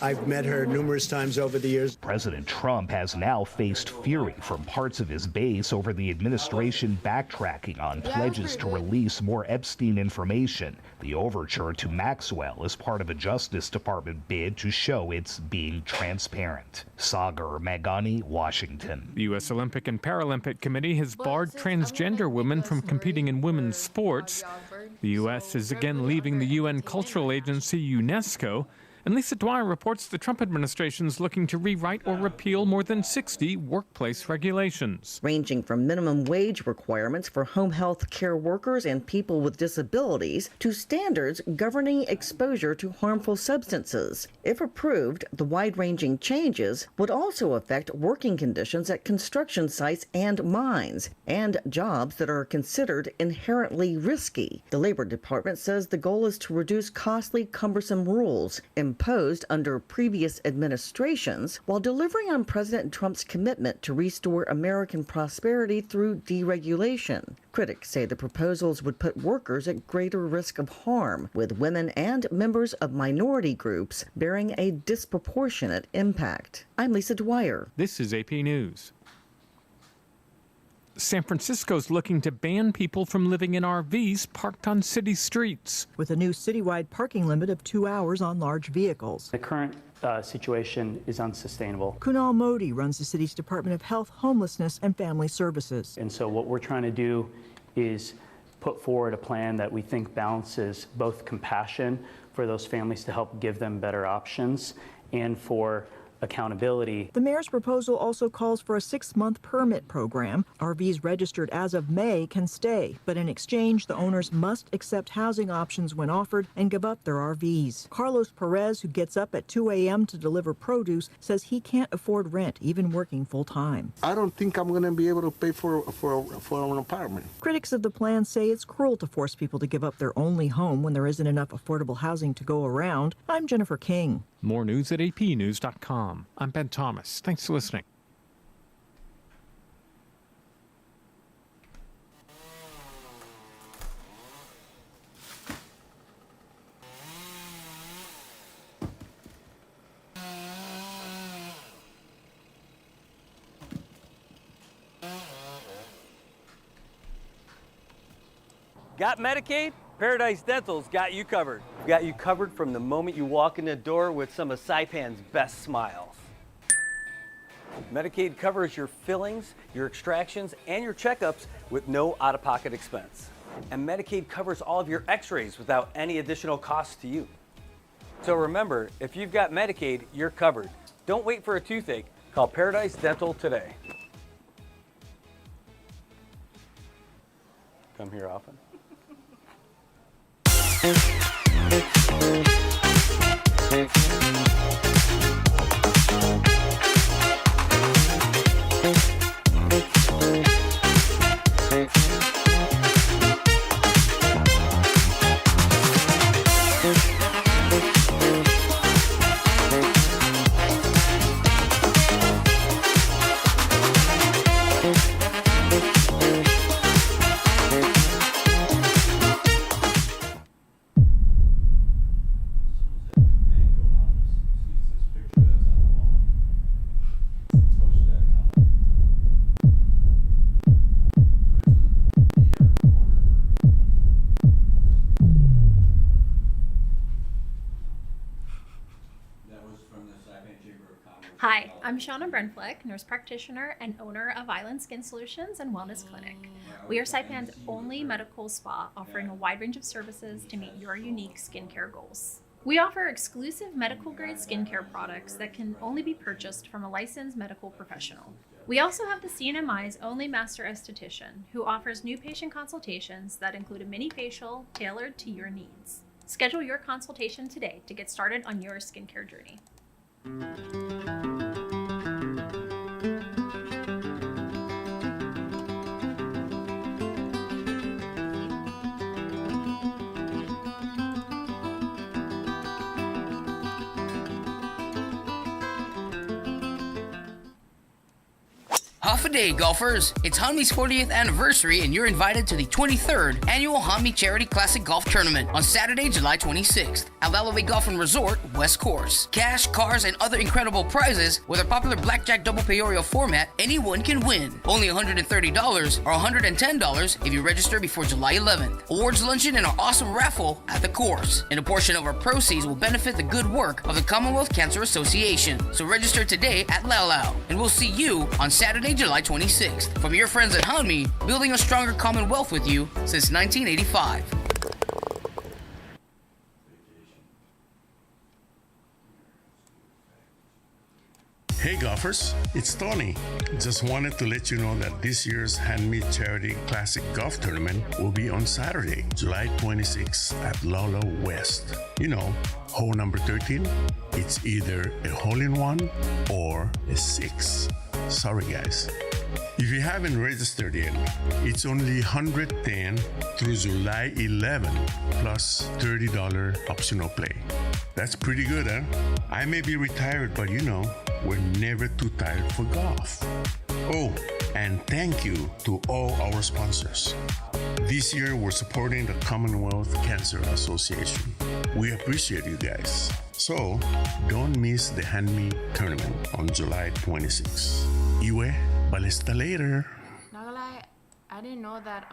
S: I've met her numerous times over the years.
H: President Trump has now faced fury from parts of his base over the administration backtracking on pledges to release more Epstein information. The overture to Maxwell is part of a Justice Department bid to show it's being transparent. Sagar Magani, Washington.
D: The U.S. Olympic and Paralympic Committee has barred transgender women from competing in women's sports. The U.S. is again leaving the UN cultural agency UNESCO. And Lisa Dwyer reports the Trump administration is looking to rewrite or repeal more than 60 workplace regulations.
P: Ranging from minimum wage requirements for home health care workers and people with disabilities to standards governing exposure to harmful substances. If approved, the wide-ranging changes would also affect working conditions at construction sites and mines, and jobs that are considered inherently risky. The Labor Department says the goal is to reduce costly, cumbersome rules imposed under previous administrations while delivering on President Trump's commitment to restore American prosperity through deregulation. Critics say the proposals would put workers at greater risk of harm, with women and members of minority groups bearing a disproportionate impact. I'm Lisa Dwyer.
D: This is AP News. San Francisco's looking to ban people from living in RVs parked on city streets.
T: With a new citywide parking limit of 2 hours on large vehicles.
U: The current situation is unsustainable.
T: Kunal Modi runs the city's Department of Health, Homelessness, and Family Services.
U: And so what we're trying to do is put forward a plan that we think balances both compassion for those families to help give them better options and for accountability.
T: The mayor's proposal also calls for a 6-month permit program. RVs registered as of May can stay, but in exchange, the owners must accept housing options when offered and give up their RVs. Carlos Perez, who gets up at 2 a.m. to deliver produce, says he can't afford rent, even working full-time.
B: I don't think I'm going to be able to pay for an apartment.
T: Critics of the plan say it's cruel to force people to give up their only home when there isn't enough affordable housing to go around. I'm Jennifer King.
D: More news at apnews.com. I'm Ben Thomas. Thanks for listening.
L: Got Medicaid? Paradise Dental's got you covered. Got you covered from the moment you walk in the door with some of Saipan's best smiles. Medicaid covers your fillings, your extractions, and your checkups with no out-of-pocket expense. And Medicaid covers all of your x-rays without any additional cost to you. So remember, if you've got Medicaid, you're covered. Don't wait for a toothache. Call Paradise Dental today. Come here often.
M: Hi, I'm Shauna Brenfleck, nurse practitioner and owner of Island Skin Solutions and Wellness Clinic. We are Saipan's only medical spa offering a wide range of services to meet your unique skincare goals. We offer exclusive medical grade skincare products that can only be purchased from a licensed medical professional. We also have the CNMI's only master esthetician who offers new patient consultations that include a mini facial tailored to your needs. Schedule your consultation today to get started on your skincare journey.
K: Half a day, golfers! It's Hanmi's 40th anniversary and you're invited to the 23rd Annual Hanmi Charity Classic Golf Tournament on Saturday, July 26th at Lalaway Golf and Resort, West Course. Cash, cars, and other incredible prizes with our popular Blackjack Double Peorio format, anyone can win. Only $130 or $110 if you register before July 11th. Awards luncheon and our awesome raffle at the course. And a portion of our proceeds will benefit the good work of the Commonwealth Cancer Association. So register today at Lalao, and we'll see you on Saturday, July 26th. From your friends at Hanmi, building a stronger Commonwealth with you since 1985.
V: Hey golfers, it's Tony. Just wanted to let you know that this year's Hanmi Charity Classic Golf Tournament will be on Saturday, July 26th at Lolo West. You know, hole number 13, it's either a hole-in-one or a 6. Sorry guys. If you haven't registered yet, it's only $110 through July 11 plus $30 optional play. That's pretty good, huh? I may be retired, but you know, we're never too tired for golf. Oh, and thank you to all our sponsors. This year, we're supporting the Commonwealth Cancer Association. We appreciate you guys. So, don't miss the Hanmi tournament on July 26. Iwe, balesta later.
R: Not gonna lie, I didn't know that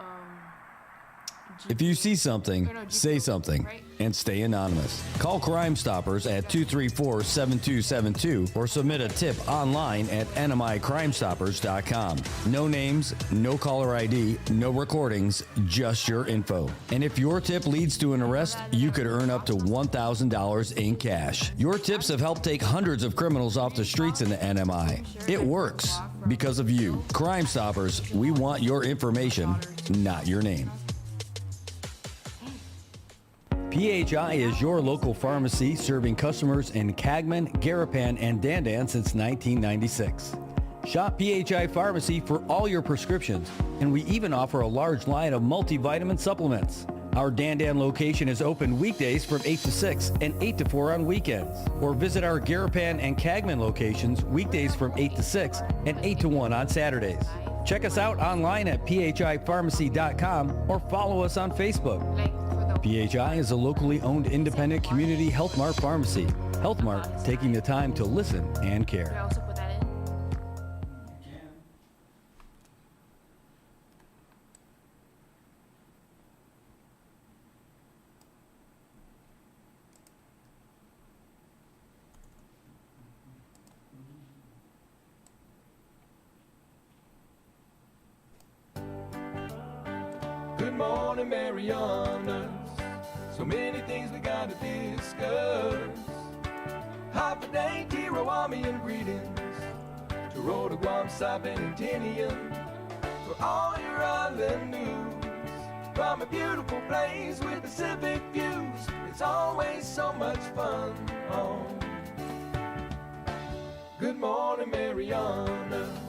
C: If you see something, say something, and stay anonymous. Call Crime Stoppers at 234-7272 or submit a tip online at nmicrimestoppers.com. No names, no caller ID, no recordings, just your info. And if your tip leads to an arrest, you could earn up to $1,000 in cash. Your tips have helped take hundreds of criminals off the streets in the NMI. It works because of you. Crime Stoppers, we want your information, not your name. PHI is your local pharmacy serving customers in Cagman, Garapan, and Dandan since 1996. Shop PHI Pharmacy for all your prescriptions, and we even offer a large line of multivitamin supplements. Our Dandan location is open weekdays from 8 to 6 and 8 to 4 on weekends. Or visit our Garapan and Cagman locations weekdays from 8 to 6 and 8 to 1 on Saturdays. Check us out online at phipharmacy.com or follow us on Facebook. PHI is a locally owned independent community Health Mart pharmacy. Health Mart, taking the time to listen and care.
G: Good morning, Marianas. So many things we gotta discuss. Happy day, Tirawamian greetings to Rhoda, Guam, Saipan, and Tinian. For all your island news from a beautiful place with Pacific views. It's always so much fun. Oh. Good morning, Marianas.